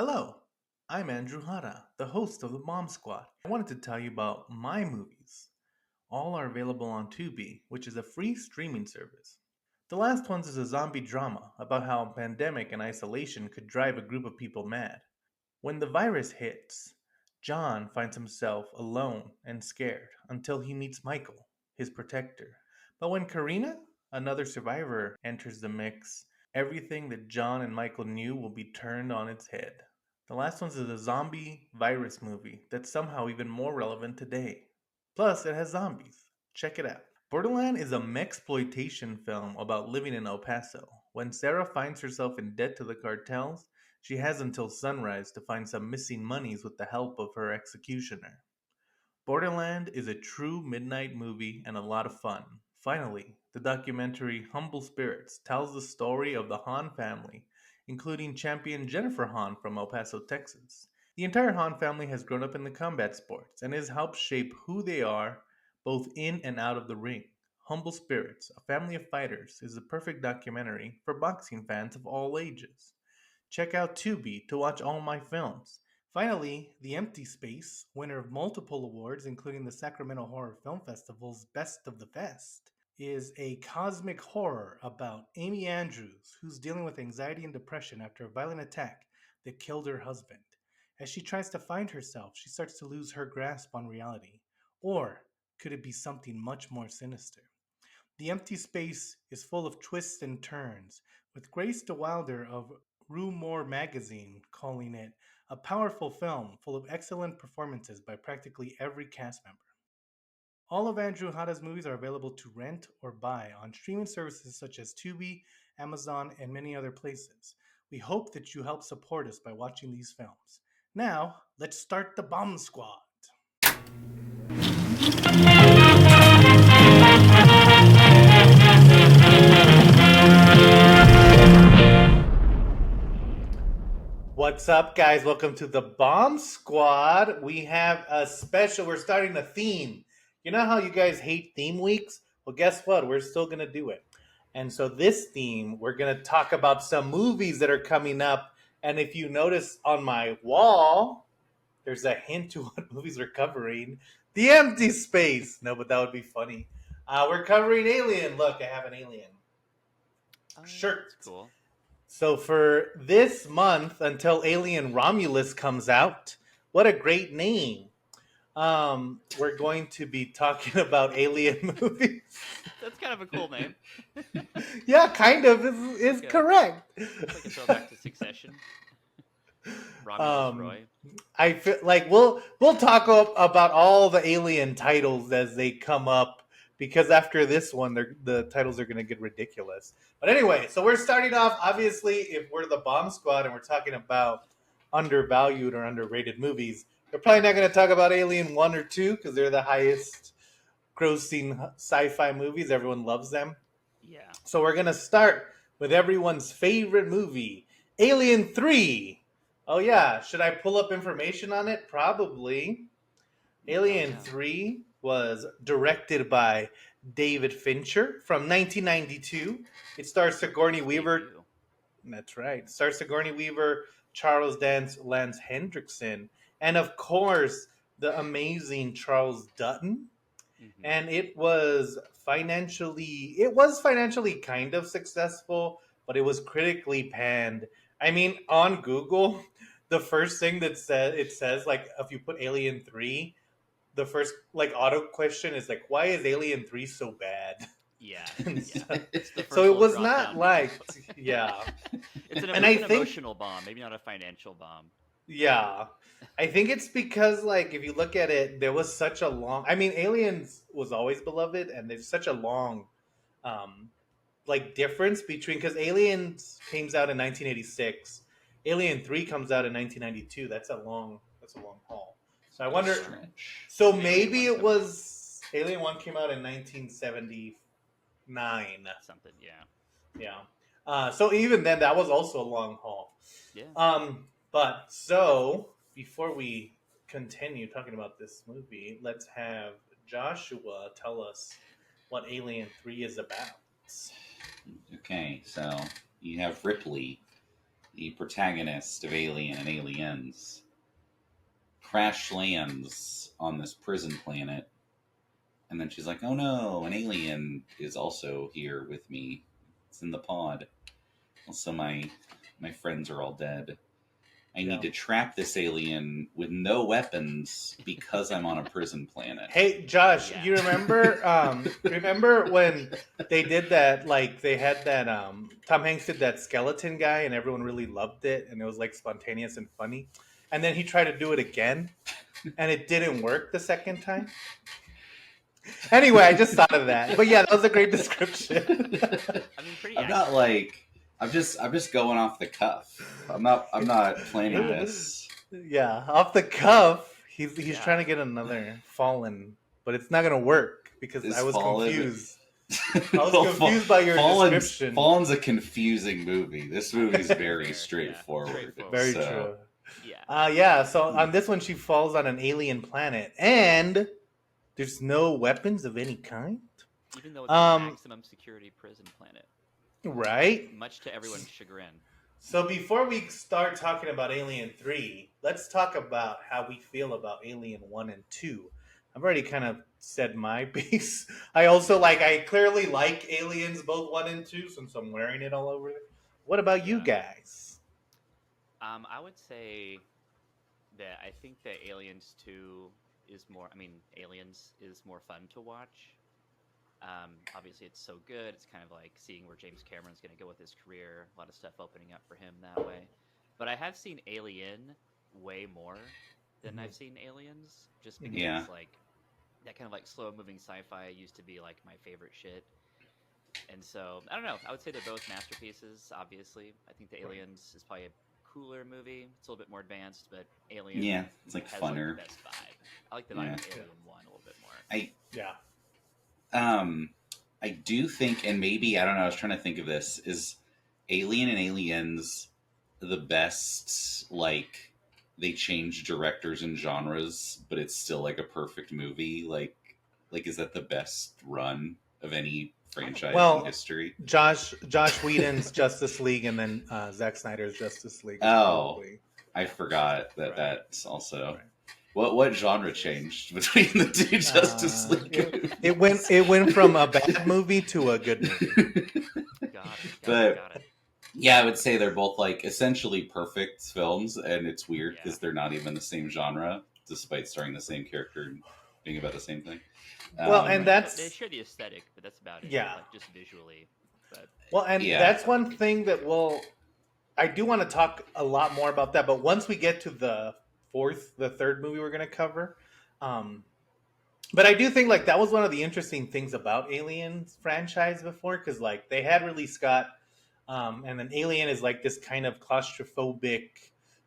Hello, I'm Andrew Hara, the host of the Bomb Squad. I wanted to tell you about my movies. All are available on Tubi, which is a free streaming service. The last one is a zombie drama about how a pandemic and isolation could drive a group of people mad. When the virus hits, John finds himself alone and scared until he meets Michael, his protector. But when Karina, another survivor, enters the mix, everything that John and Michael knew will be turned on its head. The last one is a zombie virus movie that's somehow even more relevant today. Plus, it has zombies. Check it out. Borderland is a mexploitation film about living in El Paso. When Sarah finds herself in debt to the cartels, she has until sunrise to find some missing monies with the help of her executioner. Borderland is a true midnight movie and a lot of fun. Finally, the documentary Humble Spirits tells the story of the Hahn family, including champion Jennifer Hahn from El Paso, Texas. The entire Hahn family has grown up in the combat sports and has helped shape who they are both in and out of the ring. Humble Spirits, a family of fighters, is the perfect documentary for boxing fans of all ages. Check out Tubi to watch all my films. Finally, The Empty Space, winner of multiple awards, including the Sacramento Horror Film Festival's Best of the Fest, is a cosmic horror about Amy Andrews, who's dealing with anxiety and depression after a violent attack that killed her husband. As she tries to find herself, she starts to lose her grasp on reality. Or could it be something much more sinister? The Empty Space is full of twists and turns, with Grace DeWilder of Rue Morgue magazine calling it a powerful film full of excellent performances by practically every cast member. All of Andrew Hada's movies are available to rent or buy on streaming services such as Tubi, Amazon, and many other places. We hope that you help support us by watching these films. Now, let's start the Bomb Squad. What's up, guys? Welcome to the Bomb Squad. We have a special, we're starting a theme. You know how you guys hate theme weeks? Well, guess what? We're still going to do it. And so, this theme, we're going to talk about some movies that are coming up. And if you notice on my wall, there's a hint to what movies we're covering. The Empty Space. No, but that would be funny. We're covering Alien. Look, I have an Alien Oh, yeah, shirt. that's cool. So for this month until Alien Romulus comes out, what a great name. We're going to be talking about Alien movies. That's kind of a cool name. Yeah, kind of is Like a, correct. it's like a throwback to Succession. Romulus um, Roy. I feel like we'll talk about all the Alien titles as they come up because after this one, the titles are going to get ridiculous. But anyway, so we're starting off. Obviously, if we're the Bomb Squad and we're talking about undervalued or underrated movies, we're probably not going to talk about Alien 1 or 2 because they're the highest grossing sci-fi movies. Everyone loves them. Yeah. So we're going to start with everyone's favorite movie, Alien 3. Oh yeah, should I pull up information on it? Probably. Oh Alien yeah. 3 was directed by David Fincher from 1992. It stars Sigourney His Weaver. debut. That's right. It stars Sigourney Weaver, Charles Dance, Lance Hendrickson, and of course the amazing Charles Dutton. Mm-hmm. And it was financially kind of successful, but it was critically panned. I mean, on Google, the first thing that says like if you put Alien 3, the first like auto question is like why is Alien 3 so bad? Yeah. And Yeah. so, It's the so first it little was drop not down menu. liked. Yeah. And It's I an think emotional bomb, maybe not a financial bomb. yeah. I think it's because like if you look at it, there was such a long I mean, Aliens was always beloved and there's such a long um like difference between because Aliens comes out in 1986, Alien 3 comes out in 1992. That's a long haul. So I What a wonder. stretch. So When did Alien maybe 1 it come out? was Alien 1 came out in 1979. Something, yeah. Yeah. So even then, that was also a long haul. Yeah. But so before we continue talking about this movie, let's have Joshua tell us what Alien 3 is about. Okay, so you have Ripley, the protagonist of Alien and Aliens, crash lands on this prison planet, and then she's like, "Oh no, an alien is also here with me. It's in the pod. Also, my friends are all dead. I need Yeah. to trap this alien with no weapons because I'm on a prison planet." Hey, Josh, Yeah. you remember remember when they did that, like they had that Tom Hanks did that skeleton guy and everyone really loved it and it was like spontaneous and funny. And then he tried to do it again and it didn't work the second time. Anyway, I just thought of that. But yeah, that was a great description. I mean, pretty I'm not accurate. like I'm just going off the cuff. I'm not planning Yeah. this. Yeah, off the cuff, he's Yeah. trying to get another Fallen, but it's not gonna work because I Is was Fallen? confused. I was confused by your description. Fallen's a confusing movie. This movie's very Fair, yeah. straightforward. Very So, true. Yeah. Yeah. So on this one, she falls on an alien planet, and there's no weapons of any kind. Even though it's a Um, maximum security prison planet, right. much to everyone's chagrin. So before we start talking about Alien 3, let's talk about how we feel about Alien 1 and 2. I've already kind of said my piece. I clearly like Aliens both 1 and 2 since I'm wearing it all over. What about you Yeah. guys? I would say that I think that Aliens 2 is more. I mean, Aliens is more fun to watch. Obviously, it's so good. It's kind of like seeing where James Cameron's going to go with his career. A lot of stuff opening up for him that way. But I have seen Alien way more than Mhm. I've seen Aliens, just because Yeah. like that kind of like slow moving sci-fi used to be like my favorite shit. And so I don't know. I would say they're both masterpieces. Obviously, I think the Aliens is probably a cooler movie. It's a little bit more advanced, but Alien yeah, it's like has like funner. the best vibe. I like the vibe Yeah. of Alien One a little bit more. Yeah. I do think, and maybe I don't know. I was trying to think of this. Is Alien and Aliens the best? Like they change directors and genres, but it's still like a perfect movie. Like is that the best run of any franchise in Well, history? Josh Whedon's Justice League and then Zack Snyder's Justice League is Oh, probably I forgot that Right. that's also right. what genre changed between the two Justice League movies? It went from a bad movie to a good movie. Got it. Yeah, I would say they're both like essentially perfect films, and it's weird Yeah. because they're not even the same genre, despite starring the same character and being about the same thing. Well, and Right. that's They share the aesthetic, but that's about it. Yeah. Like just visually. But Yeah. that's one thing that I do want to talk a lot more about that, but once we get to the third movie we're going to cover, but I do think like that was one of the interesting things about Aliens franchise before, because like they had Ridley Scott, and then Alien is like this kind of claustrophobic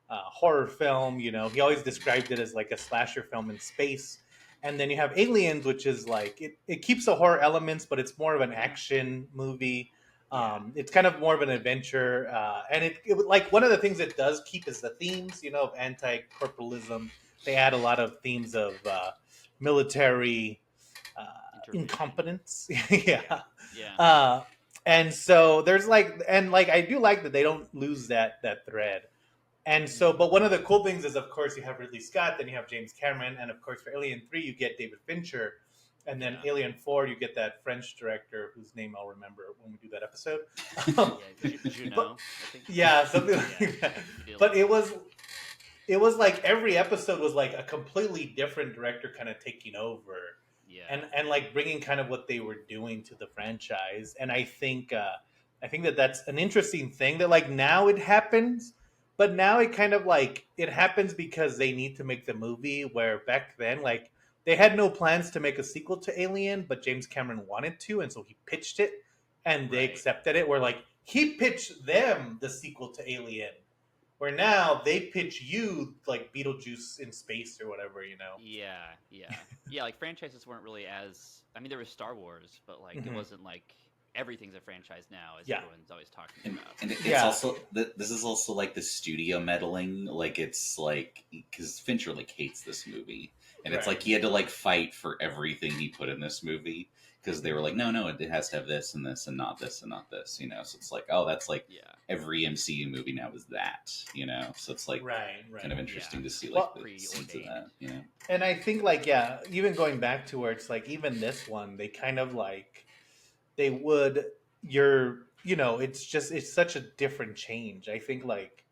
horror film. You know, he always described it as like a slasher film in space. And then you have Aliens, which is like it keeps the horror elements, but it's more of an action movie. It's kind of more of an adventure, and like one of the things it does keep is the themes, you know, of anti-corporalism. They add a lot of themes of military intervention. incompetence. Yeah. Yeah. And so there's like, and like I do like that they don't lose that thread. And so, but one of the cool things is, of course, you have Ridley Scott, then you have James Cameron, and of course, for Alien 3, you get David Fincher, and then Yeah. Alien 4, you get that French director whose name I'll remember when we do that episode. Yeah, Juno, I think. Yeah, something like that. But it was like every episode was like a completely different director kind of taking over. Yeah. And like bringing kind of what they were doing to the franchise. And I think that that's an interesting thing that like now it happens, but now it kind of like it happens because they need to make the movie, where back then like they had no plans to make a sequel to Alien, but James Cameron wanted to, and so he pitched it and they Right. accepted it. Where like he pitched them the sequel to Alien, where now they pitch you like Beetlejuice in space or whatever, you know. Yeah. Like franchises weren't really as. I mean, there was Star Wars, but like it Mhm. wasn't like everything's a franchise now, as Yeah. everyone's always talking And, about. and it's Yeah. also this is also like the studio meddling. Like it's like because Fincher like hates this movie, and it's Right. like he had to like fight for everything he put in this movie because they were like, no, it has to have this and this and not this and not this, you know. So it's like, oh, that's like Yeah. every MCU movie now is that, you know. So it's like Right, kind of right. interesting Yeah. to see like Well, the seeds of Preordained. that, you know. and I think like yeah, even going back to where it's like even this one, they kind of like they would you know it's such a different change. I think like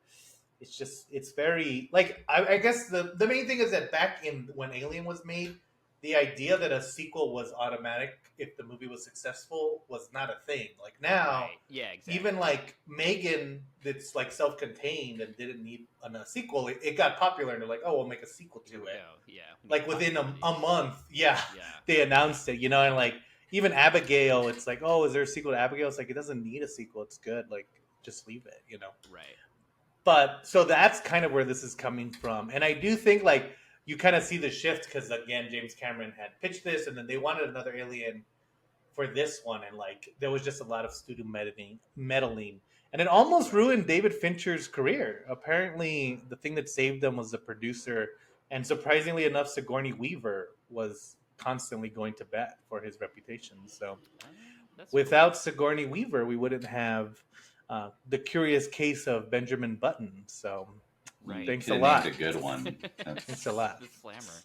it's very like I guess the main thing is that back in when Alien was made, the idea that a sequel was automatic if the movie was successful was not a thing. Like now, Right. Yeah. Exactly. even like Megan, that's like self-contained and didn't need a sequel, it got popular and they're like, oh, we'll make a sequel Here to we it. go. Yeah. We need Like within continuity. a month, yeah, Yeah. they announced it, you know, and like even Abigail, it's like, oh, is there a sequel to Abigail? It's like it doesn't need a sequel. It's good. Like just leave it, you know. Right. But so that's kind of where this is coming from, and I do think like you kind of see the shift because again, James Cameron had pitched this, and then they wanted another Alien for this one, and like there was just a lot of studio meddling, and it almost Right. ruined David Fincher's career. Apparently, the thing that saved them was the producer, and surprisingly enough, Sigourney Weaver was constantly going to bat for his reputation. So Uh, that's cool. without Sigourney Weaver, we wouldn't have the curious case of Benjamin Button. So Right. You thanks could a have named lot. a good one. Thanks a That's, lot. The slammer.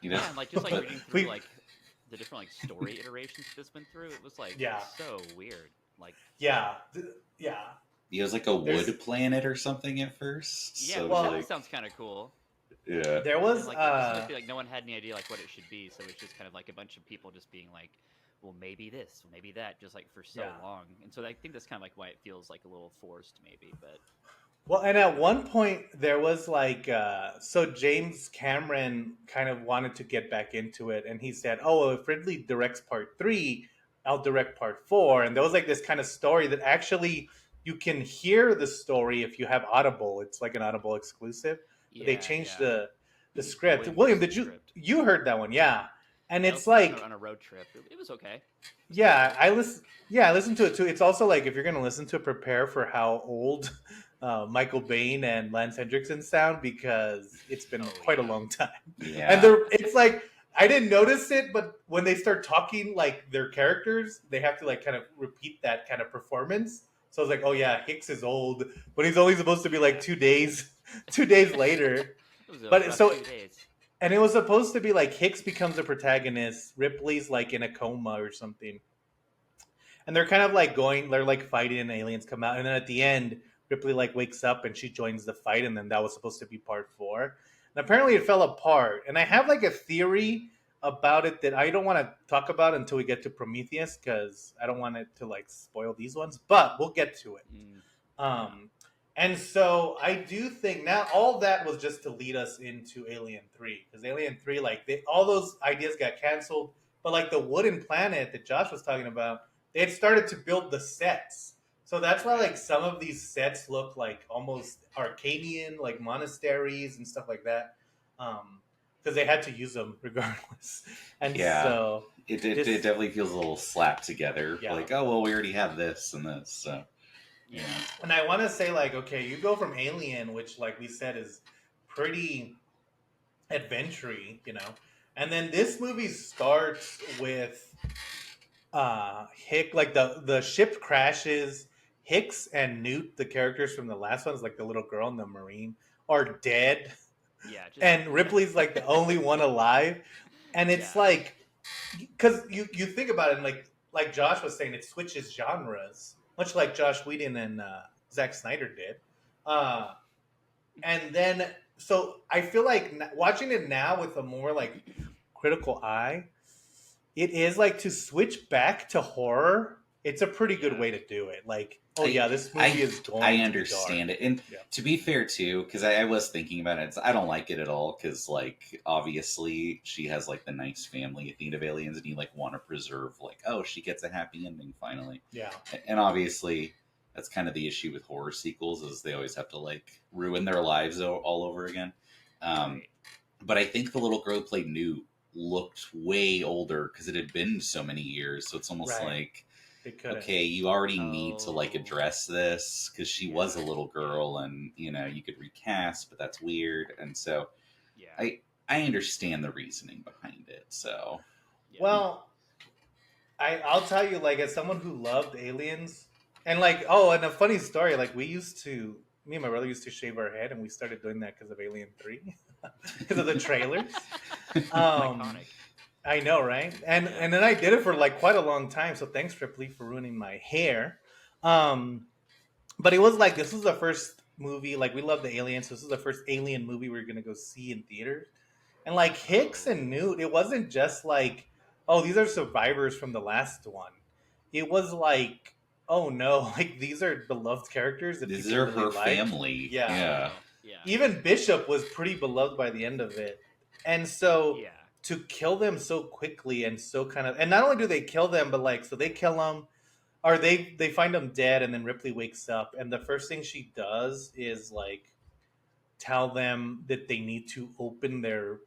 you know, Yeah, and like just like but reading through We like the different like story iterations this went through, it was like yeah so weird. Like yeah yeah. he was like a There's wood planet or something at first. yeah, So which well that like, sounds kind of cool. yeah, there And was like it just seemed like no one had any idea like what it should be, so it's just kind of like a bunch of people just being like, well, maybe this, maybe that, just like for so yeah. long. And so I think that's kind of like why it feels like a little forced, maybe. But Well, and at one point there was like, so James Cameron kind of wanted to get back into it, and he said, "Oh, if Ridley directs part three, I'll direct part four." And there was like this kind of story that actually you can hear the story if you have Audible. It's like an Audible exclusive. But they yeah, changed yeah, the the script. William, Williams did script. you heard that one? Yeah, and Yeah, I it's listened to it like on a road trip. It was okay. It was pretty yeah, good. I listen. Yeah, I listen to it too. It's also like if you're gonna listen to it, prepare for how old Michael Bain and Lance Hendrickson sound because it's been Oh quite a yeah, long time. And yeah, it's like I didn't notice it, but when they start talking like their characters, they have to like kind of repeat that kind of performance. So I was like, oh yeah, Hicks is old, but he's only supposed to be like yeah. 2 days, 2 days later. It was a But rough so 2 days. and it was supposed to be like Hicks becomes the protagonist, Ripley's like in a coma or something, and they're kind of like going, they're like fighting, and aliens come out, and then at the end, Ripley like wakes up and she joins the fight, and then that was supposed to be part four, and apparently it fell apart. And I have like a theory about it that I don't want to talk about until we get to Prometheus because I don't want it to like spoil these ones, but we'll get to it. Mm, yeah, Um, and so I do think now all that was just to lead us into Alien 3 because Alien 3 like all those ideas got canceled, but like the wooden planet that Josh was talking about, they had started to build the sets. So that's why right. like some of these sets look like almost Arcadian, like monasteries and stuff like that. Because they had to use them regardless. And yeah. so It this definitely feels a little slapped together. yeah. Like, oh well, we already have this and this, so Yeah, yeah. And I want to say, like, okay, you go from Alien, which, like we said, is pretty adventure, you know, and then this movie starts with Hick, like the ship crashes. Hicks and Newt, the characters from the last ones, like the little girl and the marine, are dead, yeah, just and Ripley's like the only one alive, and it's yeah, like because you think about it, and like Josh was saying, it switches genres, much like Josh Whedon and Zack Snyder did. Uh, and then, so I feel like watching it now with a more like critical eye, it is like to switch back to horror. It's a pretty good yeah, way to do it. Like, oh I yeah, this movie I is I going to be dark. understand it, and Yeah. to be fair too, because I was thinking about it. I don't like it at all because like obviously she has like the nice family at the end of Aliens, and you like want to preserve like, oh, she gets a happy ending finally, Yeah. and obviously that's kind of the issue with horror sequels is they always have to like ruin their lives all over again. Um, right. but I think the little girl who played Newt looked way older because it had been so many years, so it's almost Right. like They couldn't. okay, you already need to like Oh, address this because she yeah, was a little yeah, girl, and you know you could recast, but that's weird. And so yeah, I understand the reasoning behind it. So yeah. Well, I'll tell you, like, as someone who loved Aliens, and like, oh, and a funny story, like, me and my brother used to shave our head, and we started doing that because of Alien 3, because of the trailers. Um, Iconic. I know, right? Yeah. And then I did it for like quite a long time. So thanks, Ripley, for ruining my hair. Um, but it was like this was the first movie. Like we love the aliens. So this is the first alien movie we are gonna go see in theaters. And like Hicks Oh. and Newt, it wasn't just like, oh, these are survivors from the last one. It was like, oh no, like these are beloved characters that These people are really her like. family. Yeah. Yeah. Oh. Yeah. Even Bishop was pretty beloved by the end of it. And so Yeah. to kill them so quickly and so kind of, and not only do they kill them, but like, so they kill them, or they find them dead, and then Ripley wakes up, and the first thing she does is like tell them that they need to open their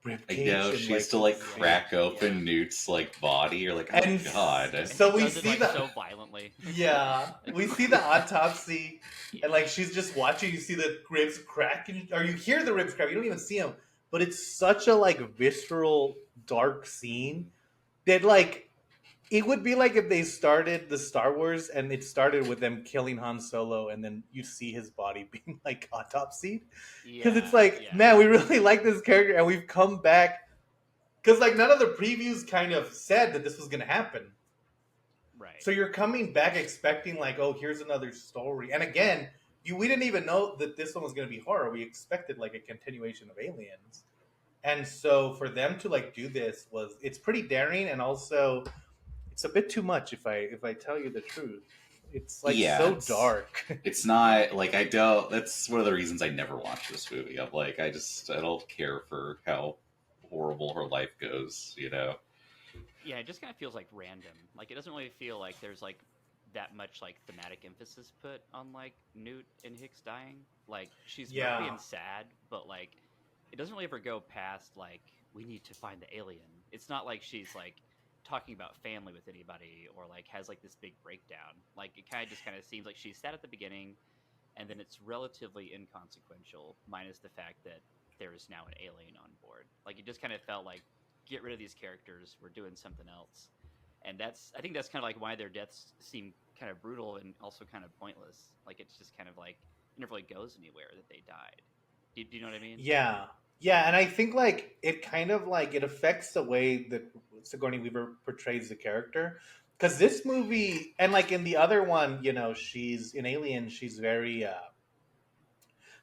rib I know cage and she has like to like Yeah. crack open Yeah. Newt's like body. You're like, oh and god. And so she we does it see like the so violently. yeah, we see the autopsy, Yeah. and like she's just watching. You see the ribs crack, or you hear the ribs crack. You don't even see them, but it's such a like visceral, dark scene that like it would be like if they started the Star Wars and it started with them killing Han Solo, and then you see his body being like autopsied, because it's Yeah. like, Yeah. man, we really like this character, and we've come back because like none of the previews kind of said that this was going to happen. Right. So you're coming back expecting like, oh, here's another story. And again, we didn't even know that this one was going to be horror. We expected like a continuation of Aliens. And so for them to like do this it's pretty daring, and also it's a bit too much if I tell you the truth. It's like Yeah, so dark. it's not like I don't. That's one of the reasons I never watch this movie. I'm like, I don't care for how horrible her life goes. You know. Yeah, it just kind of feels like random. Like it doesn't really feel like there's like that much like thematic emphasis put on like Newt and Hicks dying. Like she's grumpy Yeah. and sad, but like it doesn't really ever go past like we need to find the alien. It's not like she's like talking about family with anybody or like has like this big breakdown. Like it kind of seems like she's sad at the beginning and then it's relatively inconsequential minus the fact that there is now an alien on board. Like it just kind of felt like get rid of these characters, we're doing something else. And that's I think that's kind of like why their deaths seem kind of brutal and also kind of pointless. Like it's just kind of like it never really goes anywhere that they died. Do you know what I mean? Yeah. Yeah, and I think like it kind of like it affects the way that Sigourney Weaver portrays the character. Because this movie, and like in the other one, she's in Alien, she's very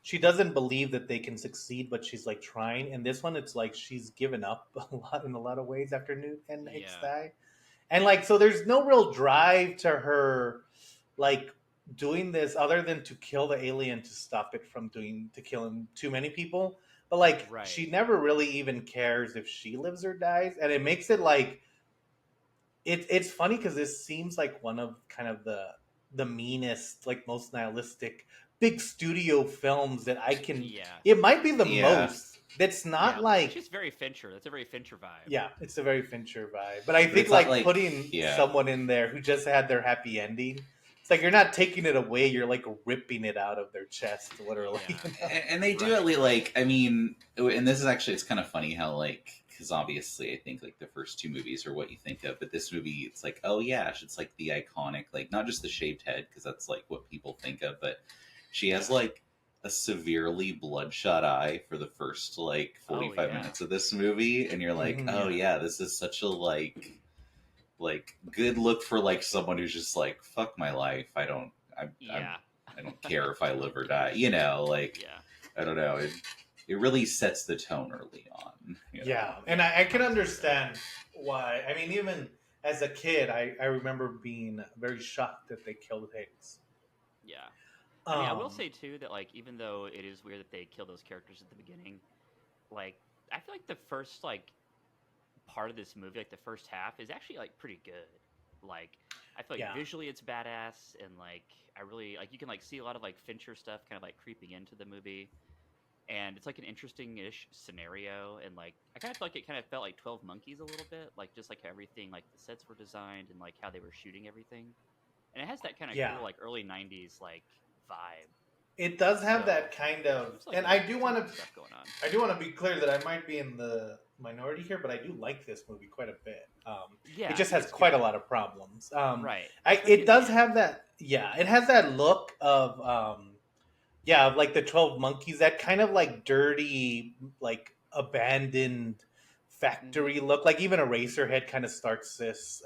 she doesn't believe that they can succeed, but she's like trying. In this one, it's like she's given up a lot in a lot of ways after Newt and Hicks Yeah. die. And like so there's no real drive to her like doing this other than to kill the alien to stop it from doing to killing too many people. But like Right. she never really even cares if she lives or dies, and it makes it like it's funny because this seems like one of kind of the meanest, like most nihilistic big studio films that I can. Yeah. It might be the Yeah. most. That's not Yeah. It's like just very Fincher. That's a very Fincher vibe. yeah, it's a very Fincher vibe. But I But think it's not like like putting yeah. someone in there who just had their happy ending, it's like you're not taking it away, you're like ripping it out of their chest, literally. Yeah. And they do Right. it like I mean, and this is actually it's kind of funny how like because obviously I think like the first two movies are what you think of, but this movie it's like oh yeah, it's like the iconic like not just the shaved head because that's like what people think of, but she has Yeah. like a severely bloodshot eye for the first like Oh 45 yeah. minutes of this movie, and you're like Mhm, oh yeah. yeah, this is such a like good look for like someone who's just like fuck my life, Yeah. I don't care if I live or die. You know, like Yeah. I don't know. It really sets the tone early on. You know? Yeah, and I can understand why. I mean, even as a kid, I remember being very shocked that they killed Hicks. Yeah. I mean, I will Um, say too that like even though it is weird that they kill those characters at the beginning, like I feel like the first like part of this movie, like the first half, is actually like pretty good. Like I feel like yeah, visually it's badass, and like I really like you can like see a lot of like Fincher stuff kind of like creeping into the movie, and it's like an interesting-ish scenario, and like I kind of feel like it kind of felt like 12 Monkeys a little bit, like just like how everything like the sets were designed and like how they were shooting everything, and it has that kind of yeah. cool like early 90s like vibe. It does have So that kind of, there's like and some good stuff going on. I do want to be clear that I might be in the minority here, but I do like this movie quite a bit. Yeah, It I just think has it's quite a good. lot of problems. Right, It especially at the does end. have that, yeah, it has that look of, yeah, of like the 12 Monkeys, that kind of like dirty, like abandoned factory Mm-hmm. look. Like even Eraserhead kind of starts this.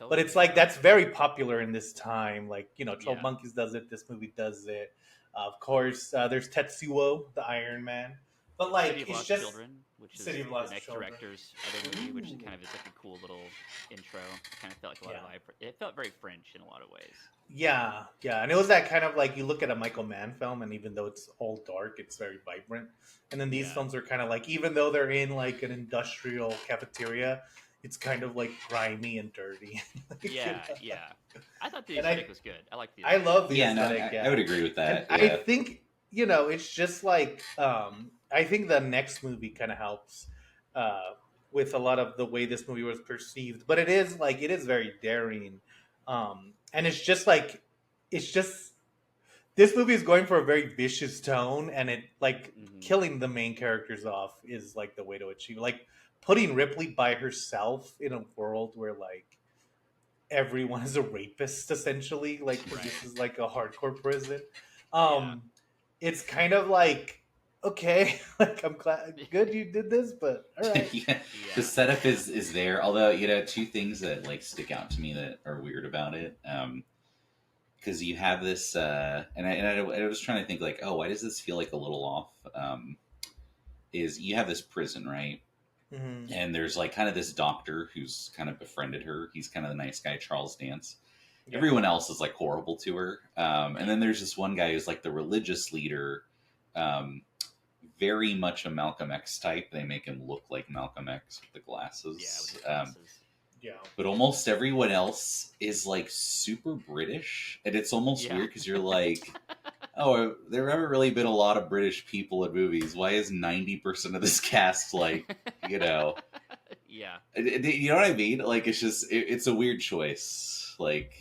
But Totally. it's like that's very popular in this time. Like, 12 Yeah. Monkeys does it. This movie does it. Of course, there's Tetsuo, the Iron Man. But City like, of it's Lost just Children, which City is of the Lost next Children. director's other movie, which is Ooh. kind of is like a cool little intro. It kind of felt like a lot Yeah. of vibe. It felt very French in a lot of ways. Yeah, yeah, and it was that kind of like you look at a Michael Mann film, and even though it's all dark, it's very vibrant. And then these Yeah. films are kind of like, even though they're in like an industrial cafeteria, it's kind of like grimy and dirty. Like, Yeah, yeah. I thought the and aesthetic was good. I like the I aesthetic. love the Yeah, no, aesthetic, I would yeah, agree with and that. I Yeah. think it's just like I think the next movie kind of helps uh, with a lot of the way this movie was perceived, but it is very daring, and it's just like it's just this movie is going for a very vicious tone, and it like Mm-hmm. killing the main characters off is like the way to achieve, like putting Ripley by herself in a world where like everyone is a rapist essentially, like 'cause Right. this is like a hardcore prison. Yeah. um it's kind of like, okay, like I'm glad good you did this, but all right. Yeah, the Yeah. setup is there. Although two things that like stick out to me that are weird about it. Because you have this, I was trying to think like, oh, why does this feel like a little off? Is you have this prison, right? Hmm. And there's like kind of this doctor who's kind of befriended her. He's kind of the nice guy, Charles Dance. Yeah. Everyone else is like horrible to her. And Yeah. then there's this one guy who's like the religious leader, um, very much a Malcolm X type. They make him look like Malcolm X with the Yeah, with glasses. the glasses. Yeah. But almost everyone else is like super British, and it's almost Yeah. weird because you're like, oh, there haven't really been a lot of British people in movies. Why is 90% of this cast like, you know, Yeah. you know what I mean? Like, it's just it's a weird choice. Like,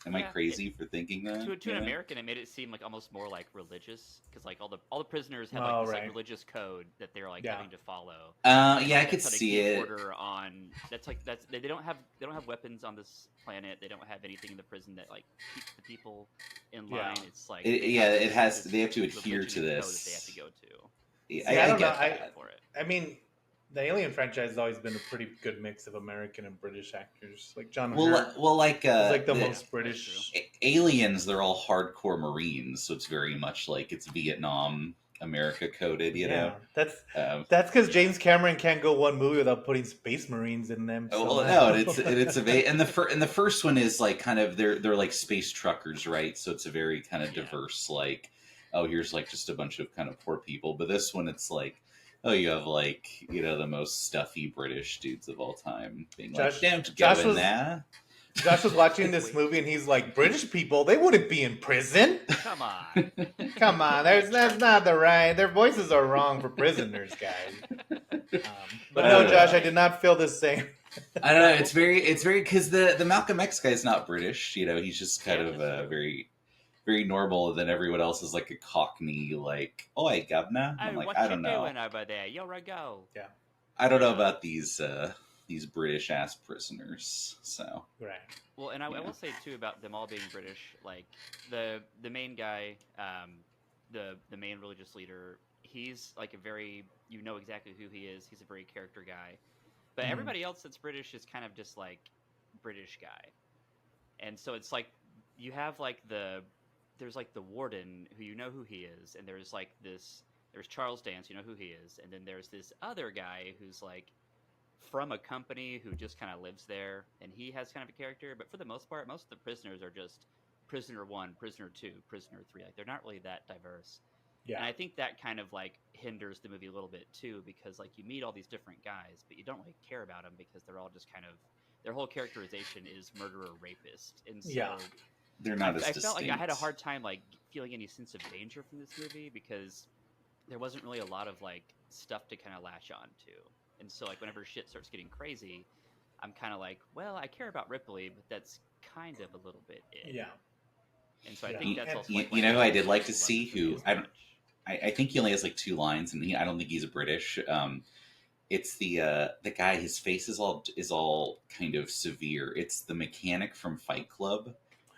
am I Yeah. crazy for thinking that? To an American, it made it seem like almost more like religious, because like all the prisoners had like Oh, this like right. religious code that they're like Yeah. having to follow, and Yeah, I like could that's how they see keep it. order on. That's they don't have weapons on this planet. They don't have anything in the prison that like keeps the people in Yeah. line. It's like they They have to adhere religion to and code that they have this. to go to. See, I I don't know. get that. For it. I mean, the Alien franchise has always been a pretty good mix of American and British actors. Like John Hurt Like is like the Yeah, most that's true. British. aliens, they're all hardcore Marines, so it's very much like it's Vietnam America coded, you know. Yeah, that's Um, that's because Yeah. James Cameron can't go one movie without putting Space Marines in them well, no, somehow. and the first one is like kind of they're like space truckers, right? So it's a very kind of Yeah. diverse, like, oh, here's like just a bunch of kind of poor people. But this one, it's like, oh, you have like the most stuffy British dudes of all time being like, don't go Josh in was there. Josh was watching this Wait. movie and he's like, British people, they wouldn't be in prison. Come on. Come on, that's not the right. Their voices are wrong for prisoners, guys. But I no, don't Josh, know. I did not feel the same. I don't know. It's very because the Malcolm X guy is not British. He's just kind Yeah, of that's true. very very normal. And then everyone else is like a Cockney, like, "Oi, governor." And I'm Oh, like, what I you don't know. doing over there? You're a go. Yeah, I don't know Yeah. about these British ass prisoners. So right. Well, and I Yeah. will say too about them all being British. Like the main guy, the main religious leader, he's like a very exactly who he is. He's a very character guy. But Mhm. everybody else that's British is kind of just like British guy. And so it's like you have like there's like the warden who who he is, and there's Charles Dance, you know who he is, and then there's this other guy who's like from a company who just kind of lives there, and he has kind of a character. But for the most part, most of the prisoners are just prisoner one, prisoner two, prisoner three. Like they're not really that diverse. And Yeah, I think that kind of like hinders the movie a little bit too, because like you meet all these different guys, but you don't really care about them because they're all just kind of their whole characterization is murderer rapist, and so yeah, they're not as I felt like I had a distinct. hard time like feeling any sense of danger from this movie because there wasn't really a lot of like stuff to kind of latch on to. And so like whenever shit starts getting crazy, I'm kind of like, well, I care about Ripley, but that's kind of a little bit it. yeah. And so I Yeah. think that's also like You why know who I did like to Daredevil see? wasn't for me Who as much. I think he only has like 2 lines, and I don't think he's a British. It's the guy. His face is all kind of severe. It's the mechanic from Fight Club.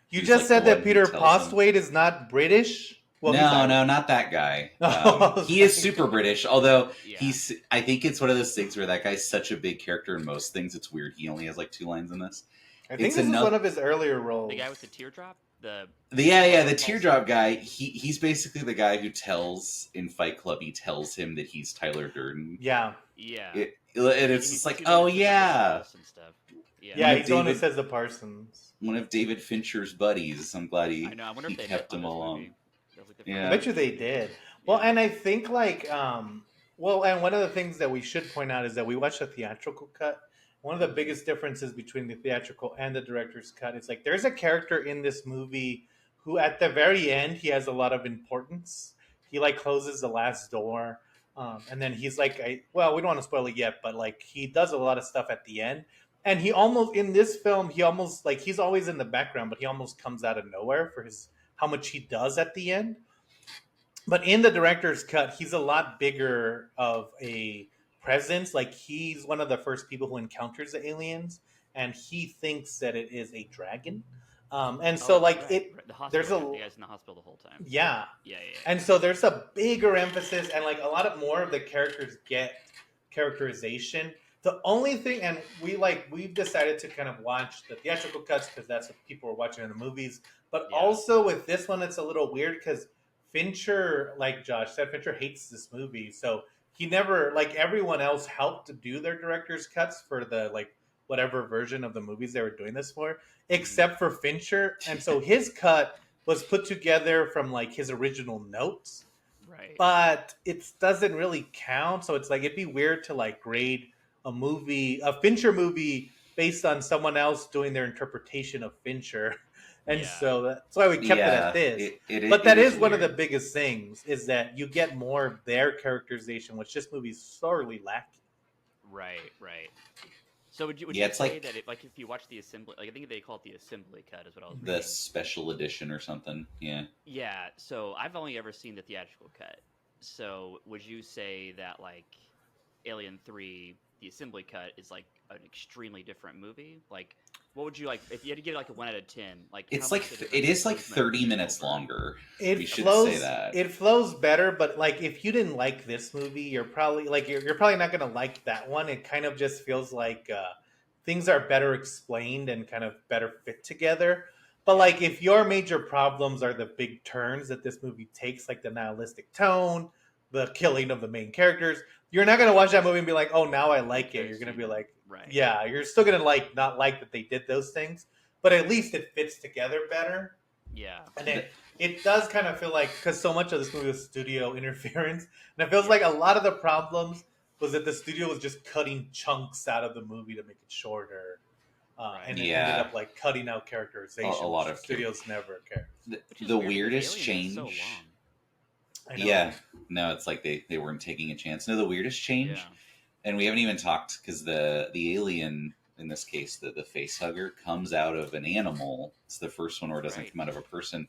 You Who's just like the said one that who Peter tells him. Postwaite is not British. Well, he's No, Irish. no, not that guy. Oh, I was He is like- super British, although Yeah. I think it's one of those things where that guy's such a big character in most things. It's weird he only has like 2 lines in this. I think It's this is another. one of his earlier roles. The guy with the teardrop? The The false- teardrop guy. He's basically the guy who tells in Fight Club. He tells him that he's Tyler Durden. Yeah. Yeah. And it's He- just he's like, the oh one that says, like, the yeah, Parsons and stuff. Yeah. Yeah, One of he's the one who David- says the Parsons. one of David Fincher's buddies. I'm glad I know. I wonder if they kept hit him on this along. movie. That was, like, the Yeah. I first bet you they movie. did. Well, Yeah. and I think like well, and one of the things that we should point out is that we watched a theatrical cut. One of the biggest differences between the theatrical and the director's cut is like there's a character in this movie who at the very end he has a lot of importance. He like closes the last door. And then he's like, well, we don't want to spoil it yet, but like he does a lot of stuff at the end. And he almost in this film, he almost like he's always in the background, but he almost comes out of nowhere for his how much he does at the end. But in the director's cut, he's a lot bigger of a presence. Like he's one of the first people who encounters the aliens, and he thinks that it is a dragon. And so, Oh, like right, it, right. The hospital. there's a- The guy's in the hospital the whole time. yeah. Yeah. And so there's a bigger emphasis, and like a lot of more of the characters get characterization. The only thing, and we've decided to kind of watch the theatrical cuts because that's what people are watching in the movies. But Yeah. also with this one, it's a little weird because Fincher, like Josh said, Fincher hates this movie, so he never like everyone else helped to do their director's cuts for the like whatever version of the movies they were doing this for, except for Fincher, and so his cut was put together from like his original notes, Right. but it doesn't really count. So it's like it'd be weird to like grade a Fincher movie based on someone else doing their interpretation of Fincher. And Yeah. so that's why we kept it at this. But that is one of the weird. biggest things is that you get more of their characterization, which this movie's sorely lacking. Right. So would you Yeah, you it's say like- that if you watch the assembly, like I think they call it the assembly cut, is what I was the reading. special edition or something. Yeah. Yeah. So I've only ever seen the theatrical cut. So would you say that like Alien 3, the assembly cut, is like an extremely different movie? Like, what would you like if you had to give it like a 1 out of 10? Like, It's how like much of a it difference is like improvement 30 minutes over? longer. It We should flows. say that. It flows better, but like if you didn't like this movie, you're probably you're probably not gonna like that one. It kind of just feels like things are better explained and kind of better fit together. But like if your major problems are the big turns that this movie takes, like the nihilistic tone, the killing of the main characters, you're not gonna watch that movie and be like, "Oh, now I like it." You're gonna be like, Right. "Yeah," you're still gonna not like that they did those things, but at least it fits together better. Yeah. And it does kind of feel like, because so much of this movie was studio interference, and it feels like a lot of the problems was that the studio was just cutting chunks out of the movie to make it shorter. And it Yeah. ended up like cutting out characterization. A lot which of studios never care. Which is The weird, because weirdest Alien is change. so long. I know. Yeah. No, it's like they weren't taking a chance. No, the weirdest change, Yeah. and we haven't even talked because the alien in this case, the face hugger comes out of an animal. It's the first one where it doesn't Right. come out of a person.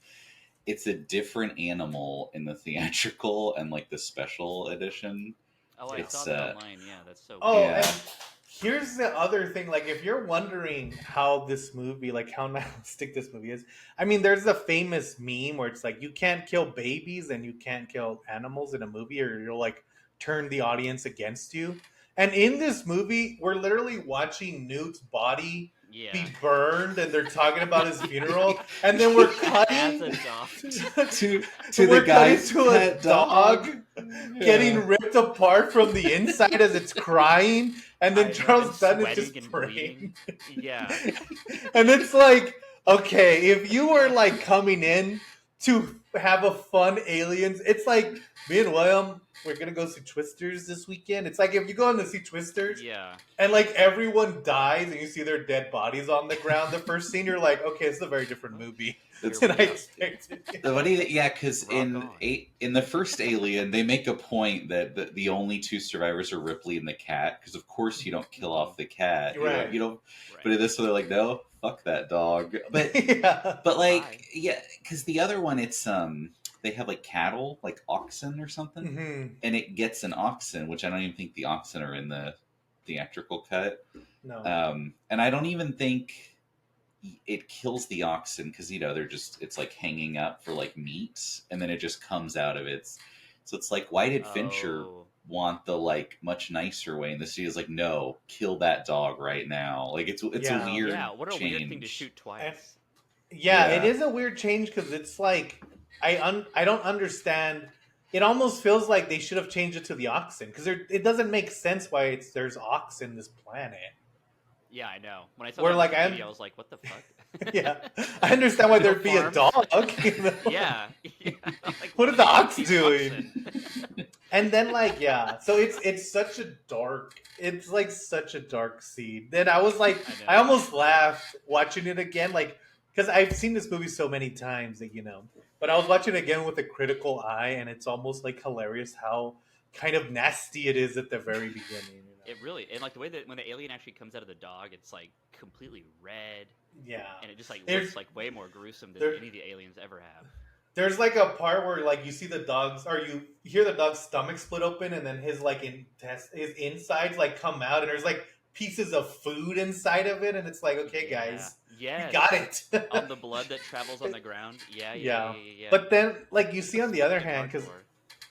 It's a different animal in the theatrical and like the special edition. Oh, I It's, saw that online. Yeah, that's so. Oh, weird. Yeah. and here's the other thing. Like, if you're wondering how this movie, like how nihilistic this movie is, I mean, there's a famous meme where it's like, you can't kill babies and you can't kill animals in a movie, or you'll like turn the audience against you. And in this movie, we're literally watching Newt's body Yeah. be burned, and they're talking about his funeral, and then we're As cutting a dog. to we're the guy's cutting to a pet dog Yeah. getting ripped apart from the inside as it's crying, and then I know, Charles and Dunn is sweating just and praying. bleeding. Yeah. And it's like, okay, if you were like coming in to have a fun aliens, it's like me and William, we're gonna go see Twisters this weekend. It's like if you go in to see Twisters Yeah. and like everyone dies and you see their dead bodies on the ground, the first scene you're like, okay, it's a very different movie That's- than I Here we go. expected. The funny that yeah, because Rock in on. in the first Alien, they make a point that the only two survivors are Ripley and the cat. Because of course you don't kill off the cat, Right. You don't. Right. But in this one, they're like, no, fuck that dog. Yeah. But Bye. like, yeah, because the other one, it's they have like cattle, like oxen or something, Hmm. and it gets an oxen, which I don't even think the oxen are in the theatrical cut. No. And I don't even think it kills the oxen because they're just it's like hanging up for like meat, and then it just comes out of its. So it's like, why did Fincher Oh. want the like much nicer way? And the city is like, no, kill that dog right now. Like it's a Yeah. weird Yeah, what a weird thing to change. shoot And twice. yeah, it Yeah. is a weird change because it's like I don't understand. It almost feels like they should have changed it to the oxen because it doesn't make sense why there's ox in this planet. Yeah, I know. When I saw Where that on like Wikipedia, I was like, what the fuck? yeah, I understand why No there'd be a farms? dog. You know? Yeah. Yeah. Like, What what is are the they doing with ox these doing? oxen? And then like yeah, so it's such a dark. It's like such a dark scene. Then I was like, I I know. almost laughed watching it again, like because I've seen this movie so many times that But I was watching it again with a critical eye, and it's almost like hilarious how kind of nasty it is at the very beginning. It really, and like the way that when the alien actually comes out of the dog, it's like completely red, Yeah, and it just like there's looks like way more gruesome than there any of the aliens ever have. there's like a part where like you see the dogs, or you hear the dog's stomach split open, and then his like his insides like come out, and there's like pieces of food inside of it, and it's like, okay, Yeah. guys, we got Yes. it. On the blood that travels on the ground. Yeah, yeah, yeah, Yeah, yeah, yeah. but then like you see on That's the other pretty hand, because hardcore.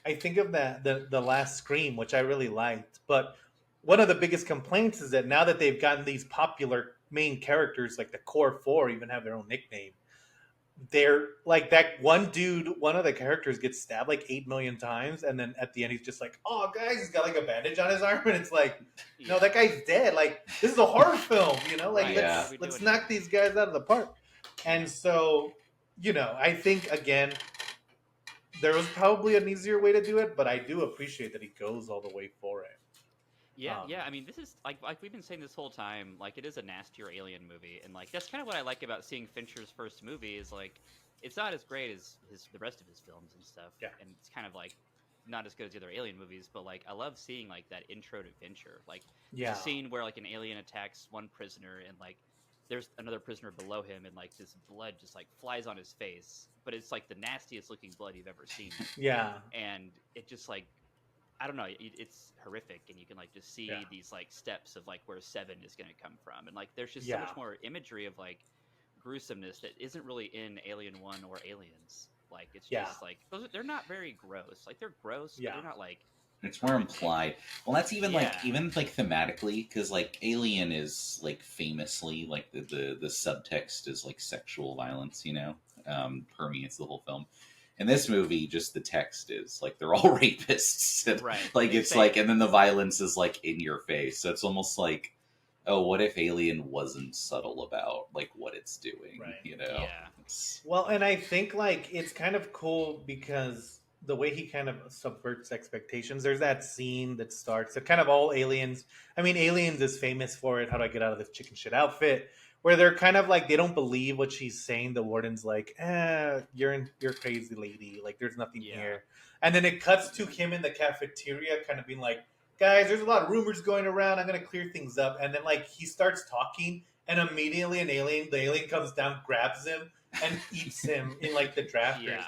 I think of that the last Scream, which I really liked, but one of the biggest complaints is that now that they've gotten these popular main characters, like the core four, even have their own nickname. They're like that one dude, one of the characters gets stabbed like 8 million times, and then at the end he's just like, "Oh, guys, he's got like a bandage on his arm," and it's like, "No, Yeah. that guy's dead." Like this is a horror film, Like Right. What Yeah. are we let's doing knock here? these guys out of the park. And Yeah. so, I think again there was probably an easier way to do it, but I do appreciate that he goes all the way for it. Yeah, Um, yeah. I mean, this is like we've been saying this whole time. Like, it is a nastier alien movie, and like that's kind of what I like about seeing Fincher's first movie. Is like, it's not as great as the rest of his films and stuff, yeah, and it's kind of like not as good as the other alien movies. But like, I love seeing like that intro to Fincher. Like, there's a yeah, scene where like an alien attacks one prisoner, and like there's another prisoner below him, and like this blood just like flies on his face, but it's like the nastiest looking blood you've ever seen, yeah, and it just like I don't know. It's horrific, and you can like just yeah, see these like steps of like where Seven is going to come from, and like there's just so yeah, much more imagery of like gruesomeness that isn't really in Alien One or Aliens. Like it's yeah, just like they're not very gross. Like they're gross, but yeah, they're not like It's more horrific. implied. Well, that's Yeah, even like thematically, because like Alien is like famously like the subtext is like sexual violence, permeates the whole film. In this movie, just the text is like they're all rapists, and, right. like They it's say like, it. and then the violence is like in your face. So it's almost like, oh, what if Alien wasn't subtle about like what it's doing? right. Yeah, It's, Well, and I think like it's kind of cool because the way he kind of subverts expectations. There's that scene that starts. They're kind of all aliens. I mean, Aliens is famous for it. How do I get out of this chicken shit outfit? Where they're kind of like they don't believe what she's saying. The warden's like, you're crazy lady. Like there's nothing yeah, here. And then it cuts to him in the cafeteria, kind of being like, guys, there's a lot of rumors going around. I'm gonna clear things up. And then like he starts talking, and immediately the alien comes down, grabs him, and eats him in like the drafters. yeah,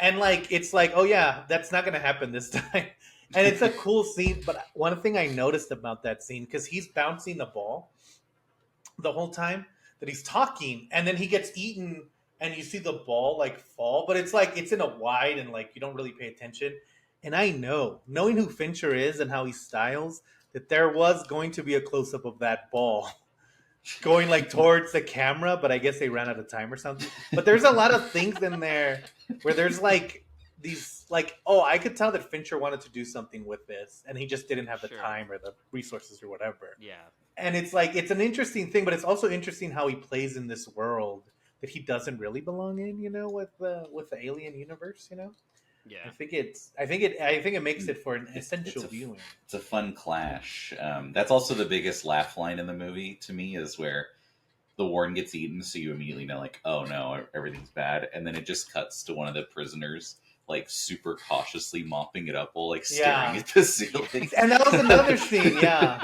And like it's like, oh yeah, that's not gonna happen this time. And it's a cool scene. But one thing I noticed about that scene, because he's bouncing the ball the whole time that he's talking, and then he gets eaten, and you see the ball like fall, but it's like it's in a wide, and like you don't really pay attention. And I know, knowing who Fincher is and how he styles, that there was going to be a close up of that ball going like towards the camera, but I guess they ran out of time or something. But there's a lot of things in there where there's like these like, oh, I could tell that Fincher wanted to do something with this, and he just didn't have the sure, time or the resources or whatever. yeah, And it's like it's an interesting thing, but it's also interesting how he plays in this world that he doesn't really belong in, with the alien universe. yeah, I think it makes it for an essential viewing. it's a fun clash. That's also the biggest laugh line in the movie to me, is where the warden gets eaten, so you immediately know like, oh no, everything's bad, and then it just cuts to one of the prisoners like super cautiously mopping it up while like staring Yeah. at the ceiling. And that was another scene, yeah.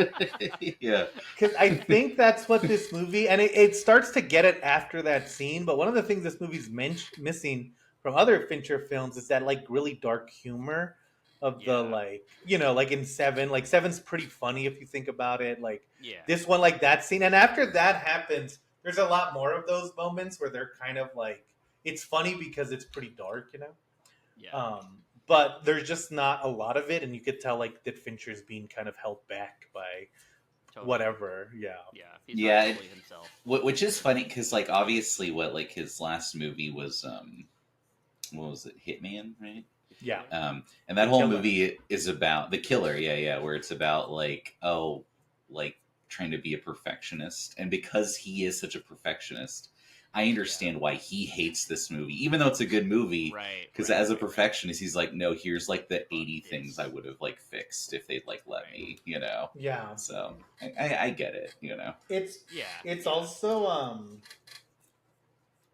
Yeah. Because I think that's what this movie, and it starts to get it after that scene. But one of the things this movie's missing from other Fincher films is that like really dark humor of the Yeah. like, you know, like in Seven. Like Seven's pretty funny if you think about it. Like Yeah. this one, like that scene, and after that happens, there's a lot more of those moments where they're kind of like it's funny because it's pretty dark, you know. Yeah. But there's just not a lot of it, and you could tell like that Fincher's being kind of held back by Totally. whatever. Yeah. Yeah. He's Yeah, not fully himself. Which is funny because like obviously what like his last movie was what was it, Hitman, right? Yeah. And that The whole Killer. movie is about the killer, yeah, where it's about like like trying to be a perfectionist, and because he is such a perfectionist, I understand why he hates this movie, even though it's a good movie. Right. Because right, as a right, perfectionist, he's like, no, here's like the 80 This. things I would have like fixed if they'd like let me, you know. Yeah. So I get it, you know. It's Yeah. it's yeah. also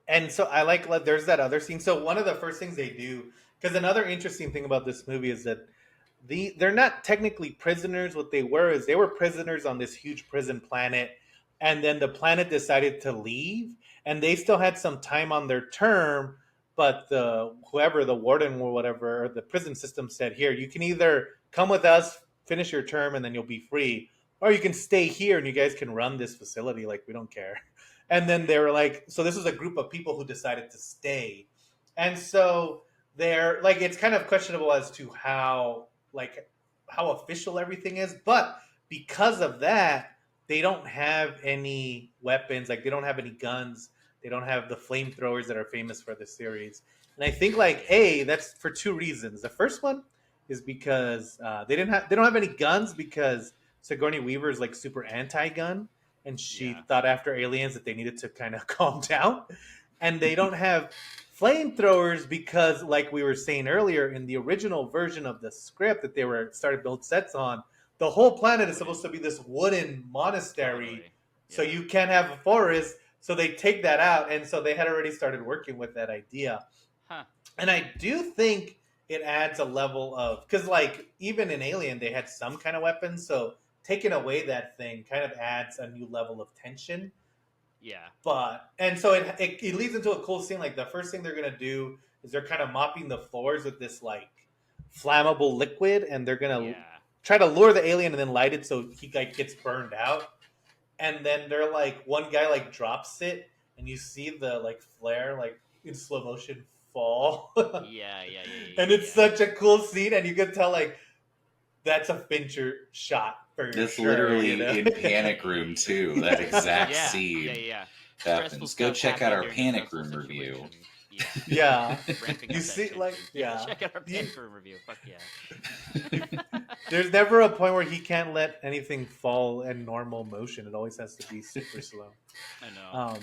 and so I like there's that other scene. So one of the first things they do, because another interesting thing about this movie is that they're not technically prisoners. What they were is they were prisoners on this huge prison planet, and then the planet decided to leave, and they still had some time on their term, but the whoever the warden or whatever or the prison system said, here you can either come with us, finish your term, and then you'll be free, or you can stay here and you guys can run this facility like we don't care. And then they were like, so this was a group of people who decided to stay, and so they're like, it's kind of questionable as to how official everything is, but because of that they don't have any weapons, like they don't have any guns, they don't have the flamethrowers that are famous for the series. And I think like that's for two reasons. The first one is because they don't have any guns because Sigourney Weaver is like super anti-gun, and she Yeah. thought after Aliens that they needed to kind of calm down. And they don't have flamethrowers because, like we were saying earlier, in the original version of the script that they were started build sets on, the whole planet is supposed to be this wooden monastery, Totally. so Yeah. you can't have a forest. So they take that out, and so they had already started working with that idea. Huh. And I do think it adds a level of, because like even in Alien they had some kind of weapons, so taking away that thing kind of adds a new level of tension. Yeah. But and so it leads into a cool scene. Like the first thing they're gonna do is they're kind of mopping the floors with this like flammable liquid, and they're gonna Yeah. try to lure the alien and then light it so he like gets burned out. And then they're like, one guy like drops it, and you see the like flare like in slow motion fall. Yeah. And it's such a cool scene, and you can tell like that's a Fincher shot for That's sure. literally You know? in Panic Room too. That exact Yeah. scene Yeah. happens. Go stuff check out our happening during a Panic Room stressful review. situation. Yeah. Ramping You up see, that like, tension. yeah. Check out our You- Panic Room review. Fuck yeah. There's never a point where he can't let anything fall in normal motion. It always has to be super slow. I know.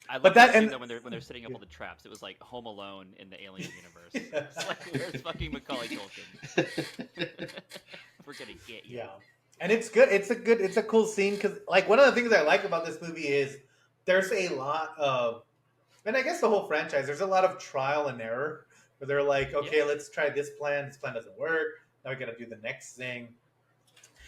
I love but that that- scene and- though when they're setting up all the traps. It was like Home Alone in the Alien universe. Yeah. It's like, where's fucking Macaulay Culkin? We're gonna get you. Yeah, and it's good. It's a cool scene because, like, one of the things I like about this movie is there's a lot of, and I guess the whole franchise, there's a lot of trial and error where they're like, okay, Yeah. let's try this plan. This plan doesn't work. Now we got to do the next thing.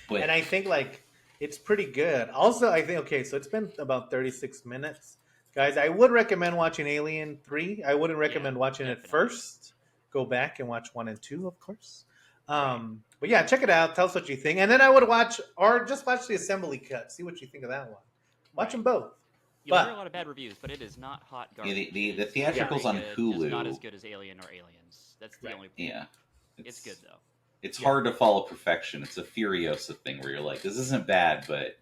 But And I think like it's pretty good. Also, I think okay, so it's been about 36 minutes, guys. I would recommend watching Alien 3. I wouldn't recommend watching it definitely. first. Go back and watch 1 and 2, of course. Right. But yeah, check it out. Tell us what you think, and then I would watch or just watch the assembly cut. See what you think of that one. Watch them both. You'll But- hear a lot of bad reviews, but it is not hot yeah, garbage. the It is theatricals very on good, Hulu. just not as good as Alien or Aliens. That's the Right. only. Yeah, It's good though. It's Yeah. hard to follow perfection. It's a Furiosa thing where you're like, this isn't bad, but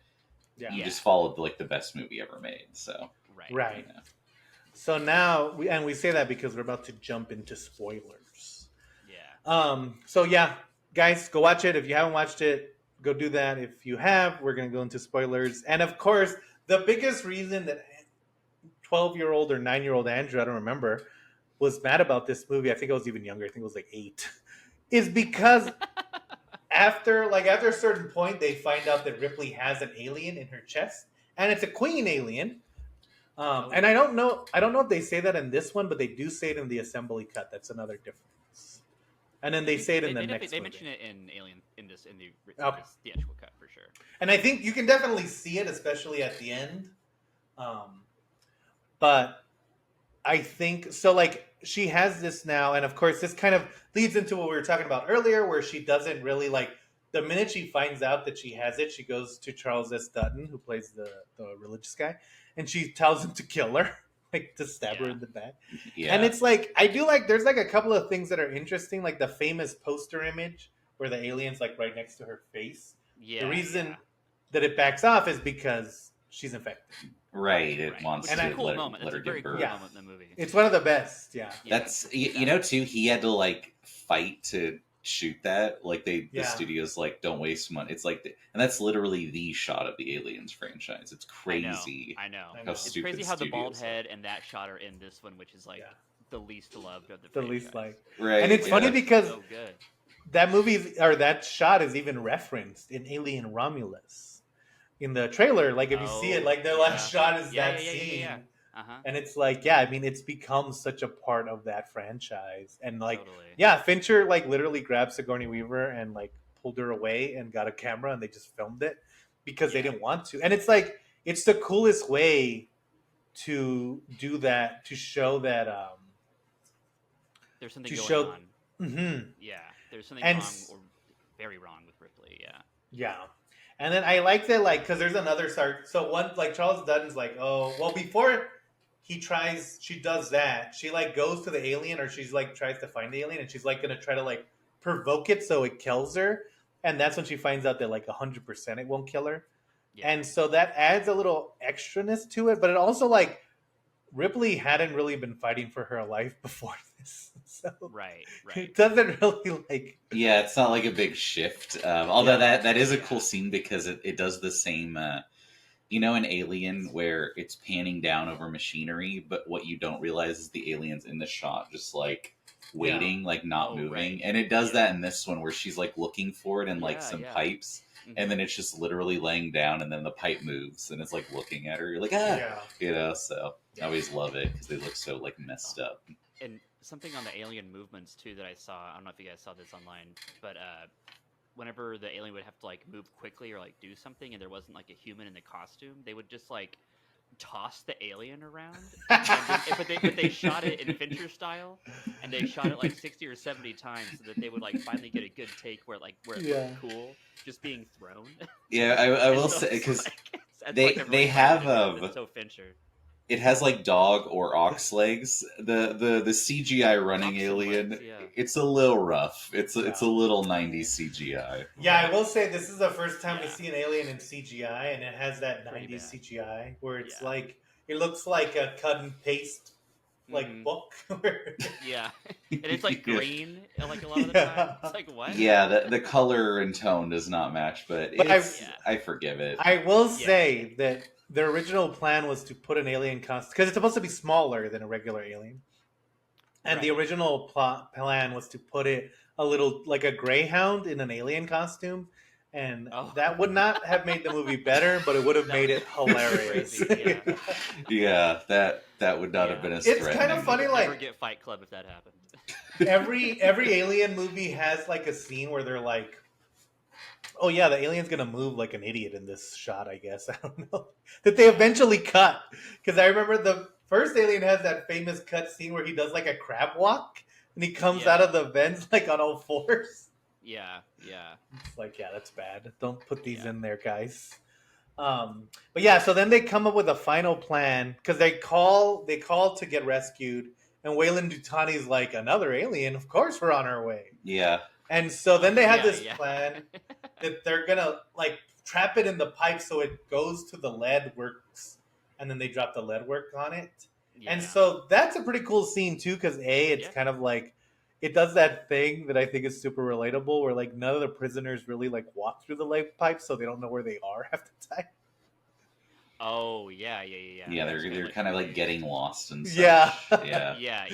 Yeah. you Yeah. just followed like the best movie ever made. So Right. Right. you know. So now we say that because we're about to jump into spoilers. Yeah. So yeah, guys, go watch it. If you haven't watched it, go do that. If you have, we're gonna go into spoilers. And of course, the biggest reason that 12-year-old or 9-year-old Andrew, I don't remember, was mad about this movie, I think I was even younger, I think it was like 8, is because after a certain point, they find out that Ripley has an alien in her chest, and it's a queen alien. And I don't know if they say that in this one, but they do say it in the assembly cut. That's another difference. and then they say it in the They next they movie. mention it in Alien in this Okay. this theatrical cut for sure. And I think you can definitely see it, especially at the end. But I think so. Like she has this now, and of course, this kind of leads into what we were talking about earlier, where she doesn't really like. The minute she finds out that she has it, she goes to Charles S. Dutton, who plays the religious guy, and she tells him to kill her, like to stab her Yeah. in the back. And Yeah. it's like I do like. There's like a couple of things that are interesting, like the famous poster image where the alien's like right next to her face. Yeah. The reason yeah. that it backs off is because she's infected. Right. It Right. wants Which to is a cool let, moment. let That's her a very give cool birth. Yeah. moment in the movie. It's one of the best. Yeah. Yeah, That's you know too. He had to like fight to shoot that. Like the Yeah. studios like don't waste money. It's like and that's literally the shot of the Aliens franchise. It's crazy. I know. I know. It's stupid crazy how the bald studios are. head and that shot are in this one, which is like Yeah. the least loved of the The franchise. least like. Right. And it's yeah. funny because so good. that movie or that shot is even referenced in Alien Romulus in the trailer. Like if you see it, like the last shot is that scene. Yeah. Uh-huh. And it's like, yeah, I mean, it's become such a part of that franchise. And like, Totally. yeah, Fincher like literally grabbed Sigourney Weaver and like pulled her away and got a camera and they just filmed it because they Yeah. didn't want to. And it's like, it's the coolest way to do that, to show that There's something to going show on. Mhm. Yeah. There's something And wrong s- or very wrong with Ripley. Yeah. Yeah. And then I like that, like, because there's another start. So one, like, Charles Dutton's like, oh, well, before she does that, she, like, goes to the alien or she's, like, tries to find the alien and she's, like, going to try to, like, provoke it so it kills her. And that's when she finds out that, like, 100% it won't kill her. Yeah. And so that adds a little extraness to it. But it also, like, Ripley hadn't really been fighting for her life before this. So right. it doesn't really, like, Yeah, it's not like a big shift. Although Yeah. that is a Yeah. cool scene because it does the same. You know, in Alien where it's panning down over machinery, but what you don't realize is the alien's in the shot, just like waiting, like not Oh, moving. right. And it does Yeah. that in this one where she's like looking for it in like Yeah, some yeah. pipes, Mhm. and then it's just literally laying down, and then the pipe moves, and it's like looking at her. You're like, ah, yeah. you know. So I always love it because they look so like messed up. And something on the alien movements too that I saw. I don't know if you guys saw this online, but whenever the alien would have to like move quickly or like do something, and there wasn't like a human in the costume, they would just like toss the alien around. But they shot it in Fincher style, and they shot it like 60 or 70 times so that they would like finally get a good take where it Yeah. looked cool just being thrown. Yeah, I And will so say it's because like- it's they- like they everybody have, fighting it. It's so Fincher. it has like dog or ox legs. The CGI running Oxen alien, legs, yeah. it's a little rough. It's Yeah. a little 90s CGI. Yeah, I will say this is the first time we Yeah. see an alien in CGI, and it has that Pretty 90s bad. CGI where it's Yeah. like it looks like a cut and paste like Mhm. book. Yeah, and it's like Yeah. green, like a lot of the Yeah. time. It's like what? Yeah, the color and tone does not match, but But it's, Yeah. I forgive it. I will Yeah. say that the original plan was to put an alien costume because it's supposed to be smaller than a regular alien, and the Right. original plan was to put it a little like a greyhound in an alien costume. And Oh. that would not have made the movie better, but it would have That made would- it hilarious. Crazy, yeah. Yeah, that would not have Yeah. been as It's threatening. kind of funny, Never like get Fight Club if that happened. every alien movie has like a scene where they're like, oh yeah, the alien's gonna move like an idiot in this shot, I guess. I don't know. That they eventually cut. Because I remember the first alien has that famous cut scene where he does like a crab walk and he comes Yeah. out of the vents like on all fours. Yeah. It's like, yeah, that's bad. Don't put these Yeah. in there, guys. But yeah, so then they come up with a final plan because they call to get rescued, and Wayland Dutani's like, another alien. Of course, we're on our way. Yeah, And so then they have Yeah, this yeah. plan that they're gonna like trap it in the pipe so it goes to the lead works, and then they drop the lead work on it. Yeah. And so that's a pretty cool scene too, because it's Yeah. kind of like it does that thing that I think is super relatable, where like none of the prisoners really like walk through the lead pipe, so they don't know where they are half the time. Oh yeah. yeah, That's they're like kind of like really- getting lost and such. Yeah. Yeah. Yeah.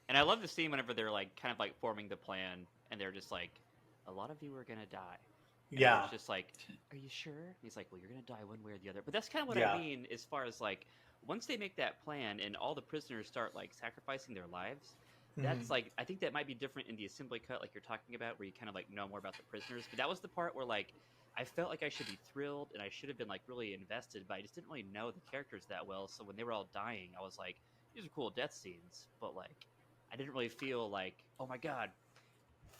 And I love the scene whenever they're like kind of like forming the plan, and they're just like, a lot of you are gonna die. And Yeah. It's just like, are you sure? And he's like, well, you're gonna die one way or the other. But that's kind of what Yeah. I mean as far as like once they make that plan and all the prisoners start like sacrificing their lives, Mhm. that's like I think that might be different in the assembly cut, like you're talking about, where you kind of like know more about the prisoners. But that was the part where like I felt like I should be thrilled and I should have been like really invested, but I just didn't really know the characters that well. So when they were all dying, I was like, these are cool death scenes, but like I didn't really feel like, oh my god,